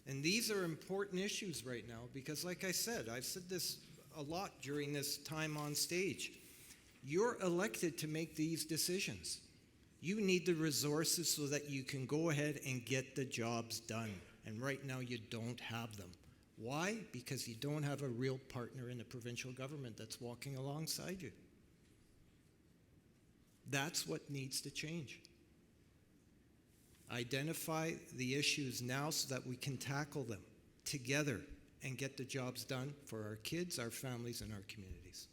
And these are important issues right now because, like I said, I've said this a lot during this time on stage. You're elected to make these decisions. You need the resources so that you can go ahead and get the jobs done. And right now you don't have them. Why? Because you don't have a real partner in the provincial government that's walking alongside you. That's what needs to change. Identify the issues now so that we can tackle them together and get the jobs done for our kids, our families, and our communities.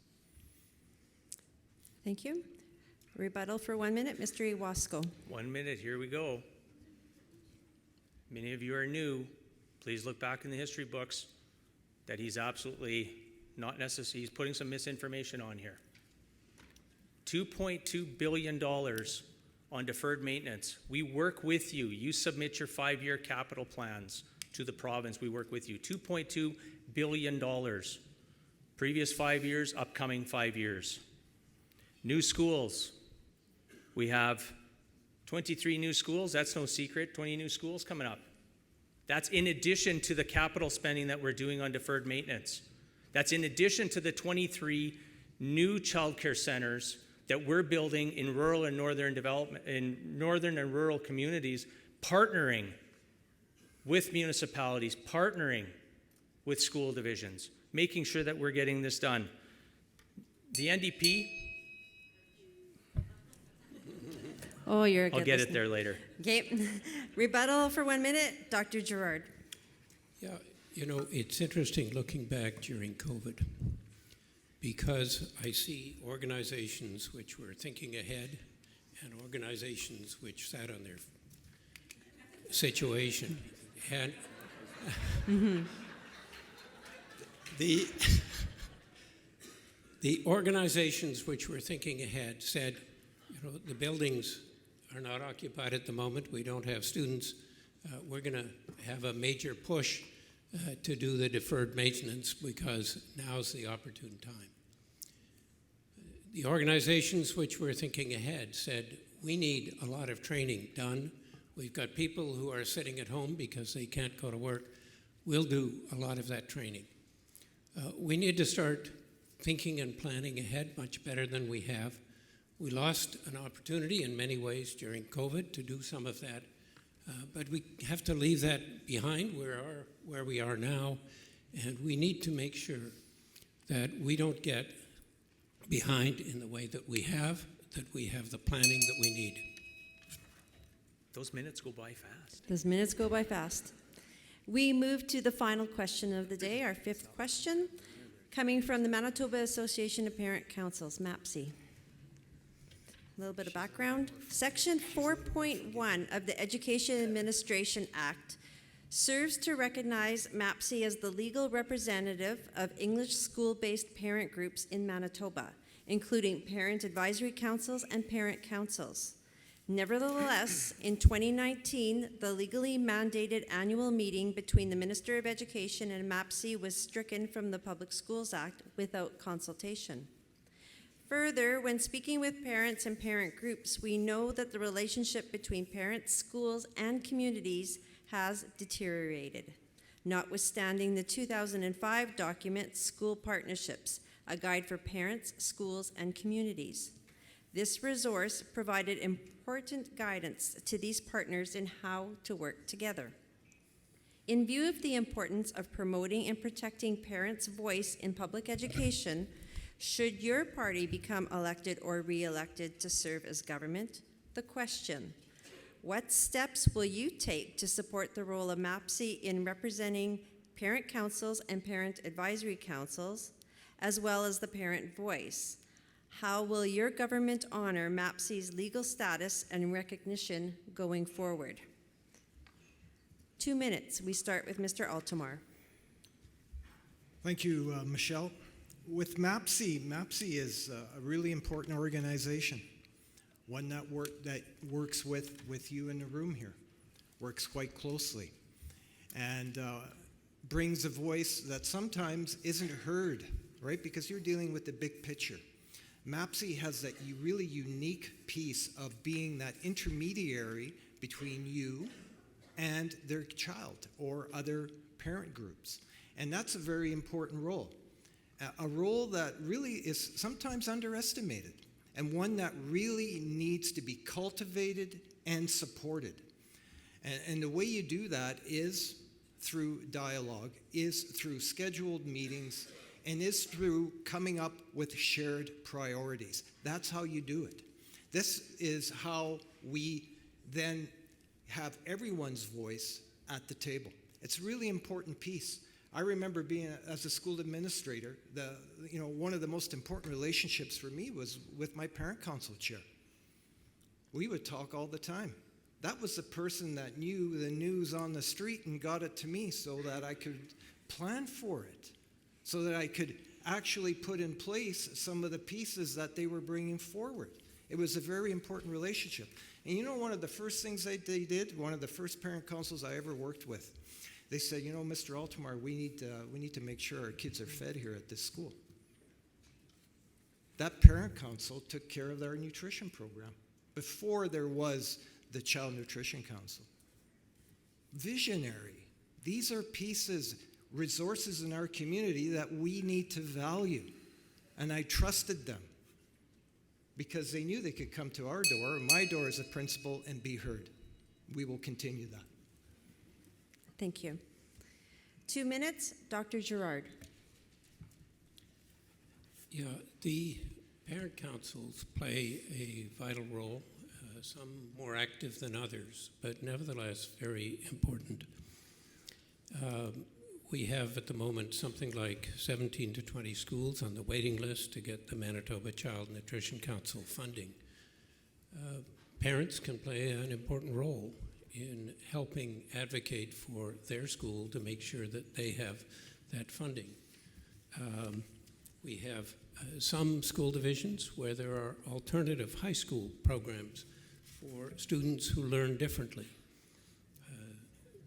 Thank you. Rebuttal for 1 minute, Mr. Ewasko. 1 minute, here we go. Many of you are new. Please look back in the history books that he's absolutely not necessary. He's putting some misinformation on here. $2.2 billion on deferred maintenance. We work with you. You submit your 5-year capital plans to the province. We work with you. $2.2 billion. Previous 5 years, upcoming 5 years. New schools. We have 23 new schools. That's no secret. 20 new schools coming up. That's in addition to the capital spending that we're doing on deferred maintenance. That's in addition to the 23 new childcare centers that we're building in rural and northern development, in northern and rural communities, partnering with municipalities, partnering with school divisions, making sure that we're getting this done. The NDP. Oh, you're a good I'll get listener. it there later. Okay. Rebuttal for 1 minute, Dr. Gerrard. Yeah, you know, it's interesting looking back during COVID, because I see organizations which were thinking ahead and organizations which sat on their situation. And the organizations which were thinking ahead said, you know, the buildings are not occupied at the moment. We don't have students. We're going to have a major push to do the deferred maintenance because now's the opportune time. The organizations which were thinking ahead said, we need a lot of training done. We've got people who are sitting at home because they can't go to work. We'll do a lot of that training. We need to start thinking and planning ahead much better than we have. We lost an opportunity in many ways during COVID to do some of that, but we have to leave that behind where we are now, and we need to make sure that we don't get behind in the way that we have the planning that we need. Those minutes go by fast. Those minutes go by fast. We move to the final question of the day, our fifth question, coming from the Manitoba Association of Parent Councils, MAPC. A little bit of background. Section 4.1 of the Education Administration Act serves to recognize MAPC as the legal representative of English school-based parent groups in Manitoba, including parent advisory councils and parent councils. Nevertheless, in 2019, the legally mandated annual meeting between the Minister of Education and MAPC was stricken from the Public Schools Act without consultation. Further, when speaking with parents and parent groups, we know that the relationship between parents, schools, and communities has deteriorated. Notwithstanding the 2005 document, School Partnerships, a guide for parents, schools, and communities. This resource provided important guidance to these partners in how to work together. In view of the importance of promoting and protecting parents' voice in public education, should your party become elected or re-elected to serve as government? The question, what steps will you take to support the role of MAPC in representing parent councils and parent advisory councils, as well as the parent voice? How will your government honor MAPC's legal status and recognition going forward? 2 minutes. We start with Mr. Altomare. Thank you, Michelle. With MAPC, MAPC is a really important organization, one that works with you in the room here, works quite closely, and brings a voice that sometimes isn't heard, right? Because you're dealing with the big picture. MAPC has that really unique piece of being that intermediary between you and their child or other parent groups. And that's a very important role. A role that really is sometimes underestimated, and one that really needs to be cultivated and supported. And the way you do that is through dialogue, is through scheduled meetings, and is through coming up with shared priorities. That's how you do it. This is how we then have everyone's voice at the table. It's a really important piece. I remember being, as a school administrator, one of the most important relationships for me was with my parent council chair. We would talk all the time. That was the person that knew the news on the street and got it to me so that I could plan for it, so that I could actually put in place some of the pieces that they were bringing forward. It was a very important relationship. And you know, one of the first things they did, one of the first parent councils I ever worked with, they said, you know, Mr. Altomare, we need to make sure our kids are fed here at this school. That parent council took care of our nutrition program before there was the Child Nutrition Council. Visionary. These are pieces, resources in our community that we need to value. And I trusted them because they knew they could come to our door, or my door as a principal, and be heard. We will continue that. Thank you. 2 minutes, Dr. Gerrard. Yeah, the parent councils play a vital role, some more active than others, but nevertheless very important. We have at the moment something like 17 to 20 schools on the waiting list to get the Manitoba Child Nutrition Council funding. Parents can play an important role in helping advocate for their school to make sure that they have that funding. We have some school divisions where there are alternative high school programs for students who learn differently.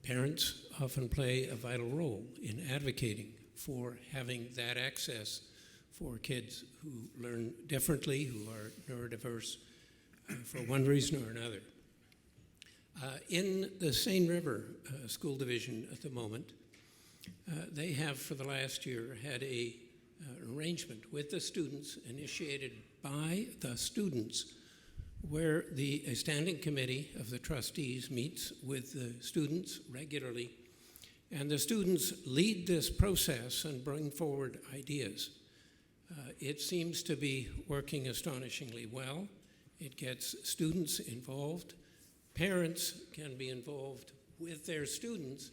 Parents often play a vital role in advocating for having that access for kids who learn differently, who are neurodiverse for one reason or another. In the Seine River School Division at the moment, they have for the last year had an arrangement with the students, initiated by the students, where a standing committee of the trustees meets with the students regularly, and the students lead this process and bring forward ideas. It seems to be working astonishingly well. It gets students involved. Parents can be involved with their students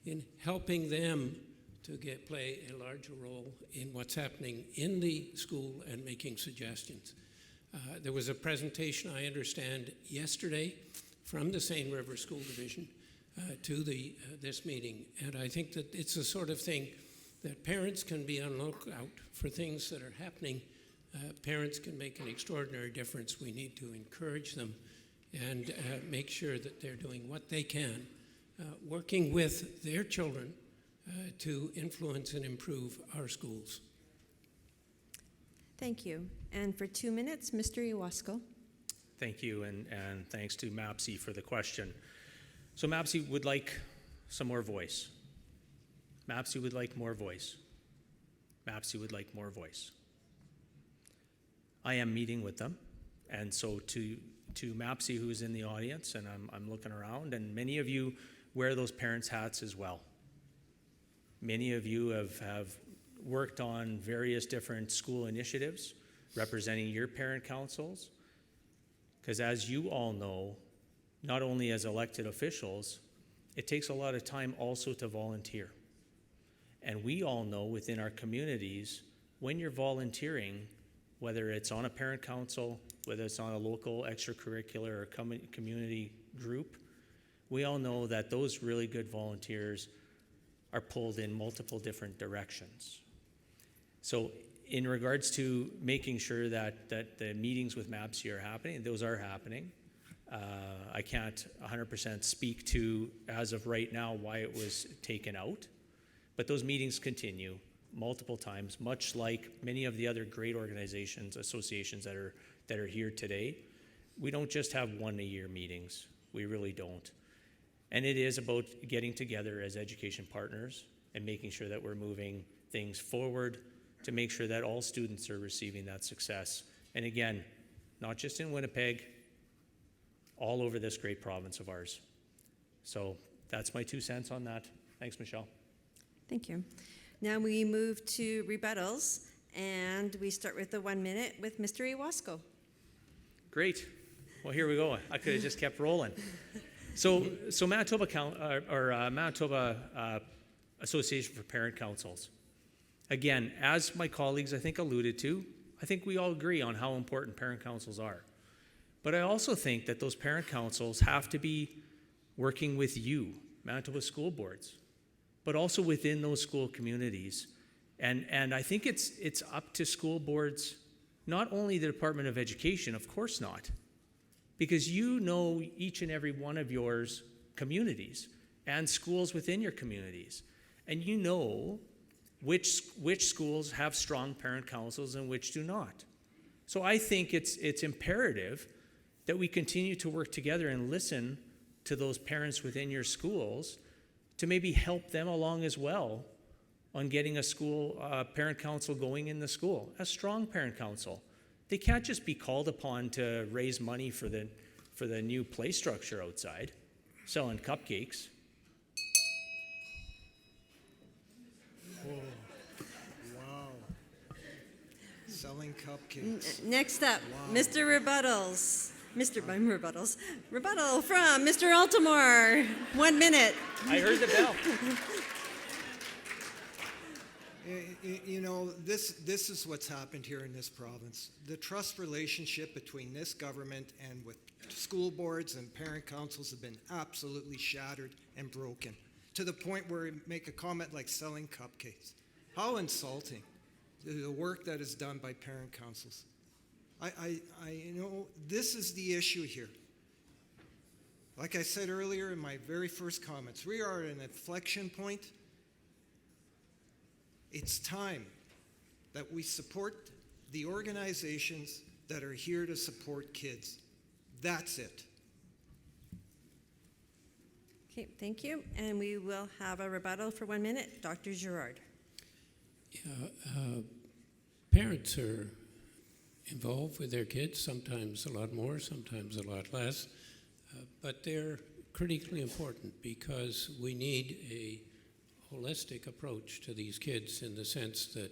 in helping them to play a larger role in what's happening in the school and making suggestions. There was a presentation, I understand, yesterday from the Seine River School Division to this meeting, and I think that it's the sort of thing that parents can be on lookout for things that are happening. Parents can make an extraordinary difference. We need to encourage them and make sure that they're doing what they can, working with their children to influence and improve our schools. Thank you. And for 2 minutes, Mr. Ewasko. Thank you, and thanks to MAPSI for the question. So MAPSI would like some more voice. MAPSI would like more voice. MAPSI would like more voice. I am meeting with them, and so to MAPSI, who's in the audience, and I'm looking around, and many of you wear those parents' hats as well. Many of you have worked on various different school initiatives representing your parent councils, because as you all know, not only as elected officials, it takes a lot of time also to volunteer. And we all know within our communities, when you're volunteering, whether it's on a parent council, whether it's on a local extracurricular or community group, we all know that those really good volunteers are pulled in multiple different directions. So in regards to making sure that the meetings with MAPSI are happening, those are happening. I can't 100% speak to, as of right now, why it was taken out, but those meetings continue multiple times, much like many of the other great organizations, associations that are here today. We don't just have one-a-year meetings. We really don't. And it is about getting together as education partners and making sure that we're moving things forward to make sure that all students are receiving that success. And again, not just in Winnipeg, all over this great province of ours. So that's my 2 cents on that. Thanks, Michelle. Thank you. Now we move to rebuttals, and we start with the 1 minute with Mr. Ewasko. Great. Well, here we go. I could have just kept rolling. So Manitoba Association for Parent Councils. Again, as my colleagues I think alluded to, I think we all agree on how important parent councils are. But I also think that those parent councils have to be working with you, Manitoba School Boards, but also within those school communities. And I think it's up to school boards, not only the Department of Education, of course not, because you know each and every one of yours communities and schools within your communities. And you know which schools have strong parent councils and which do not. So I think it's imperative that we continue to work together and listen to those parents within your schools to maybe help them along as well on getting a school parent council going in the school, a strong parent council. They can't just be called upon to raise money for the new play structure outside, selling cupcakes. Wow. Selling cupcakes. Next up, Wow. Mr. Rebuttals. Rebuttal from Mr. Altomare. 1 minute. I heard the bell. You know, this is what's happened here in this province. The trust relationship between this government and with school boards and parent councils have been absolutely shattered and broken, to the point where we make a comment like selling cupcakes. How insulting, the work that is done by parent councils. You know, this is the issue here. Like I said earlier in my very first comments, we are at an inflection point. It's time that we support the organizations that are here to support kids. That's it. Okay, thank you. And we will have a rebuttal for 1 minute. Dr. Gerrard. Yeah, parents are involved with their kids, sometimes a lot more, sometimes a lot less, but they're critically important because we need a holistic approach to these kids in the sense that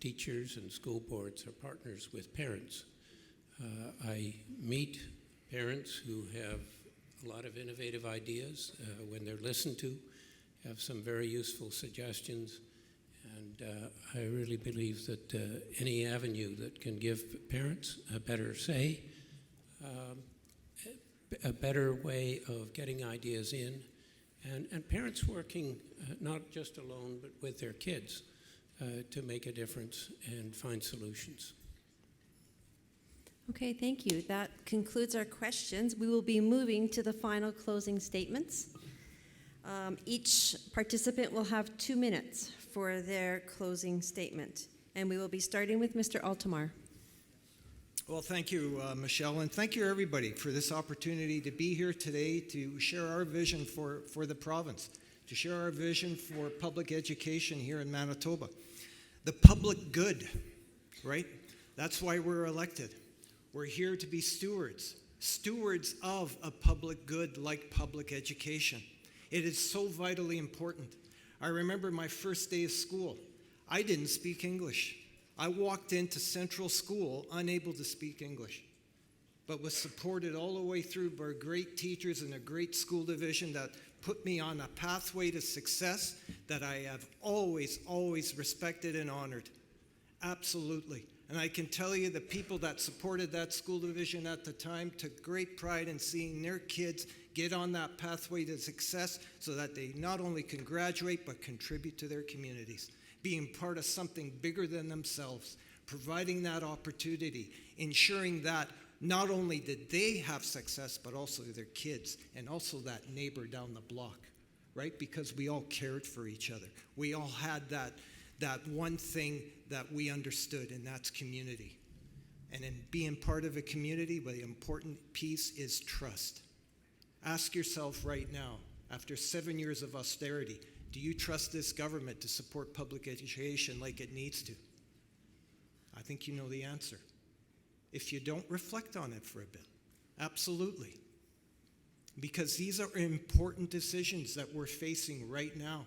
teachers and school boards are partners with parents. I meet parents who have a lot of innovative ideas when they're listened to, have some very useful suggestions, and I really believe that any avenue that can give parents a better say, a better way of getting ideas in, and parents working not just alone but with their kids to make a difference and find solutions. Okay, thank you. That concludes our questions. We will be moving to the final closing statements. Each participant will have 2 minutes for their closing statement. And we will be starting with Mr. Altomare. Well, thank you, Michelle, and thank you, everybody, for this opportunity to be here today to share our vision for the province, to share our vision for public education here in Manitoba. The public good, right? That's why we're elected. We're here to be stewards of a public good like public education. It is so vitally important. I remember my first day of school. I didn't speak English. I walked into Central School unable to speak English, but was supported all the way through by great teachers and a great school division that put me on a pathway to success that I have always, always respected and honored. Absolutely. And I can tell you the people that supported that school division at the time took great pride in seeing their kids get on that pathway to success so that they not only can graduate but contribute to their communities, being part of something bigger than themselves, providing that opportunity, ensuring that not only did they have success, but also their kids and also that neighbor down the block, right? Because we all cared for each other. We all had that one thing that we understood, and that's community. And in being part of a community, the important piece is trust. Ask yourself right now, after 7 years of austerity, do you trust this government to support public education like it needs to? I think you know the answer. If you don't, reflect on it for a bit. Absolutely. Because these are important decisions that we're facing right now.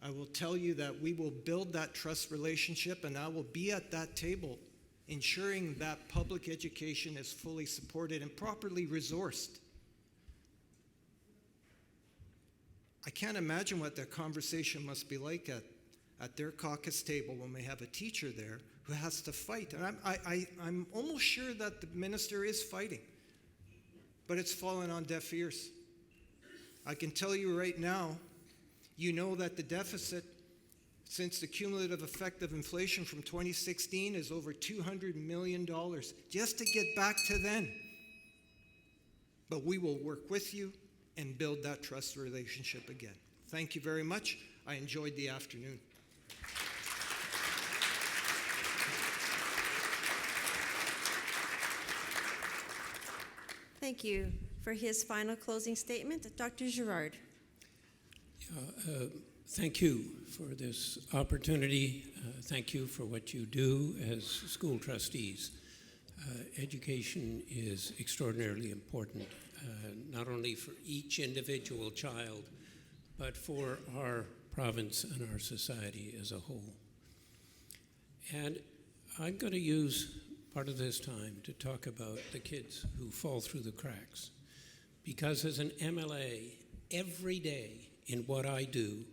I will tell you that we will build that trust relationship, and I will be at that table ensuring that public education is fully supported and properly resourced. I can't imagine what their conversation must be like at their caucus table when we have a teacher there who has to fight. And I'm almost sure that the minister is fighting, but it's fallen on deaf ears. I can tell you right now, you know that the deficit since the cumulative effect of inflation from 2016 is over $200 million, just to get back to then. But we will work with you and build that trust relationship again. Thank you very much. I enjoyed the afternoon. Thank you. For his final closing statement, Dr. Gerrard. Thank you for this opportunity. Thank you for what you do as school trustees. Education is extraordinarily important, not only for each individual child, but for our province and our society as a whole. And I'm going to use part of this time to talk about the kids who fall through the cracks. Because as an MLA, every day in what I do,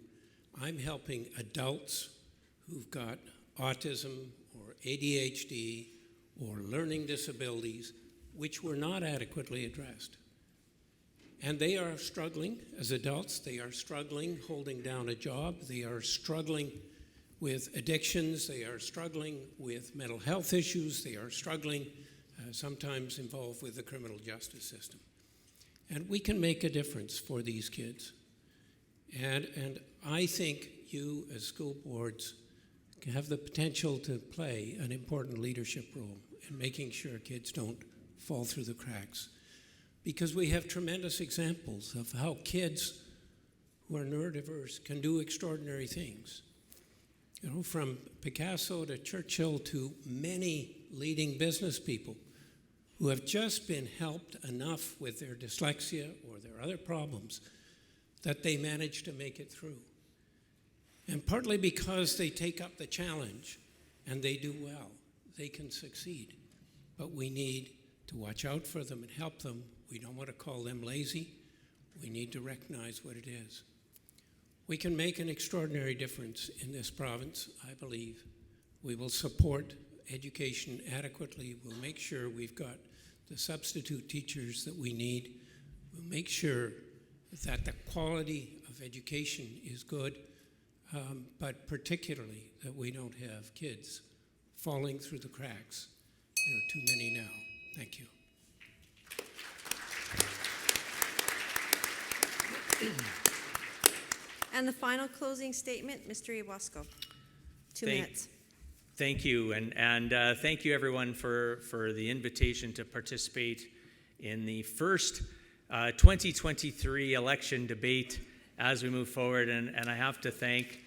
I'm helping adults who've got autism or ADHD or learning disabilities, which were not adequately addressed. And they are struggling as adults. They are struggling holding down a job. They are struggling with addictions. They are struggling with mental health issues. They are struggling, sometimes involved with the criminal justice system. And we can make a difference for these kids. And I think you as school boards have the potential to play an important leadership role in making sure kids don't fall through the cracks. Because we have tremendous examples of how kids who are neurodiverse can do extraordinary things. You know, from Picasso to Churchill to many leading business people who have just been helped enough with their dyslexia or their other problems that they manage to make it through. And partly because they take up the challenge and they do well, they can succeed. But we need to watch out for them and help them. We don't want to call them lazy. We need to recognize what it is. We can make an extraordinary difference in this province, I believe. We will support education adequately. We'll make sure we've got the substitute teachers that we need. We'll make sure that the quality of education is good, but particularly that we don't have kids falling through the cracks. There are too many now. Thank you. And the final closing statement, Mr. Ewasko. 2 minutes. Thank you, and thank you everyone for the invitation to participate in the first 2023 election debate as we move forward. And I have to thank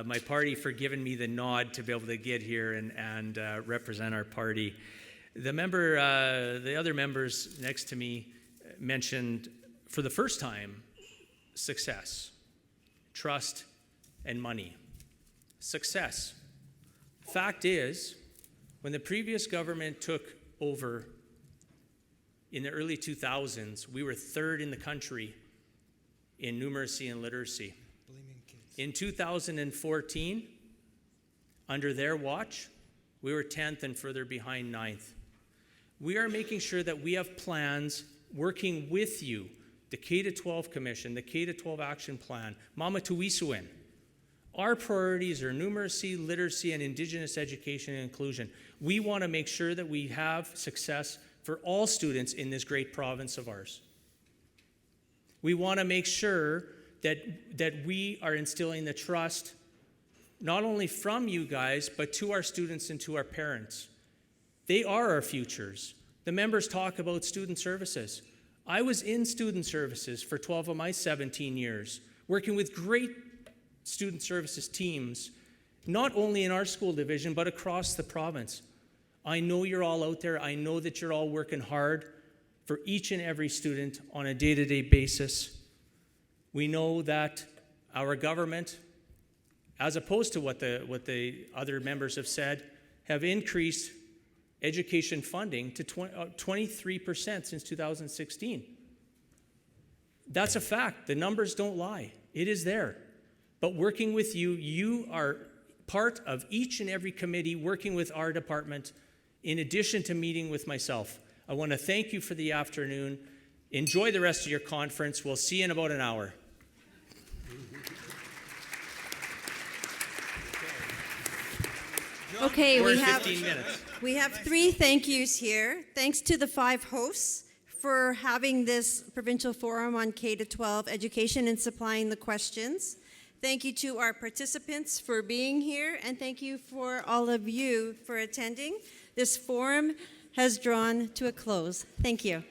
my party for giving me the nod to be able to get here and represent our party. The other members next to me mentioned for the first time success, trust, and money. Success. Fact is, when the previous government took over in the early 2000s, we were third in the country in numeracy and literacy. In 2014, under their watch, we were 10th and further behind 9th. We are making sure that we have plans working with you, the K-12 Commission, the K-12 Action Plan, Mama Tuwisuin. Our priorities are numeracy, literacy, and Indigenous education and inclusion. We want to make sure that we have success for all students in this great province of ours. We want to make sure that we are instilling the trust not only from you guys, but to our students and to our parents. They are our futures. The members talk about student services. I was in student services for 12 of my 17 years, working with great student services teams, not only in our school division, but across the province. I know you're all out there. I know that you're all working hard for each and every student on a day-to-day basis. We know that our government, as opposed to what the other members have said, have increased education funding to 23% since 2016. That's a fact. The numbers don't lie. It is there. But working with you, you are part of each and every committee working with our department, in addition to meeting with myself. I want to thank you for the afternoon. Enjoy the rest of your conference. We'll see you in about an hour. Okay, Or we have 15 minutes. We have 3 thank yous here. Thanks to the 5 hosts for having this Provincial Forum on K-12 education and supplying the questions. Thank you to our participants for being here, and thank you for all of you for attending. This forum has drawn to a close. Thank you.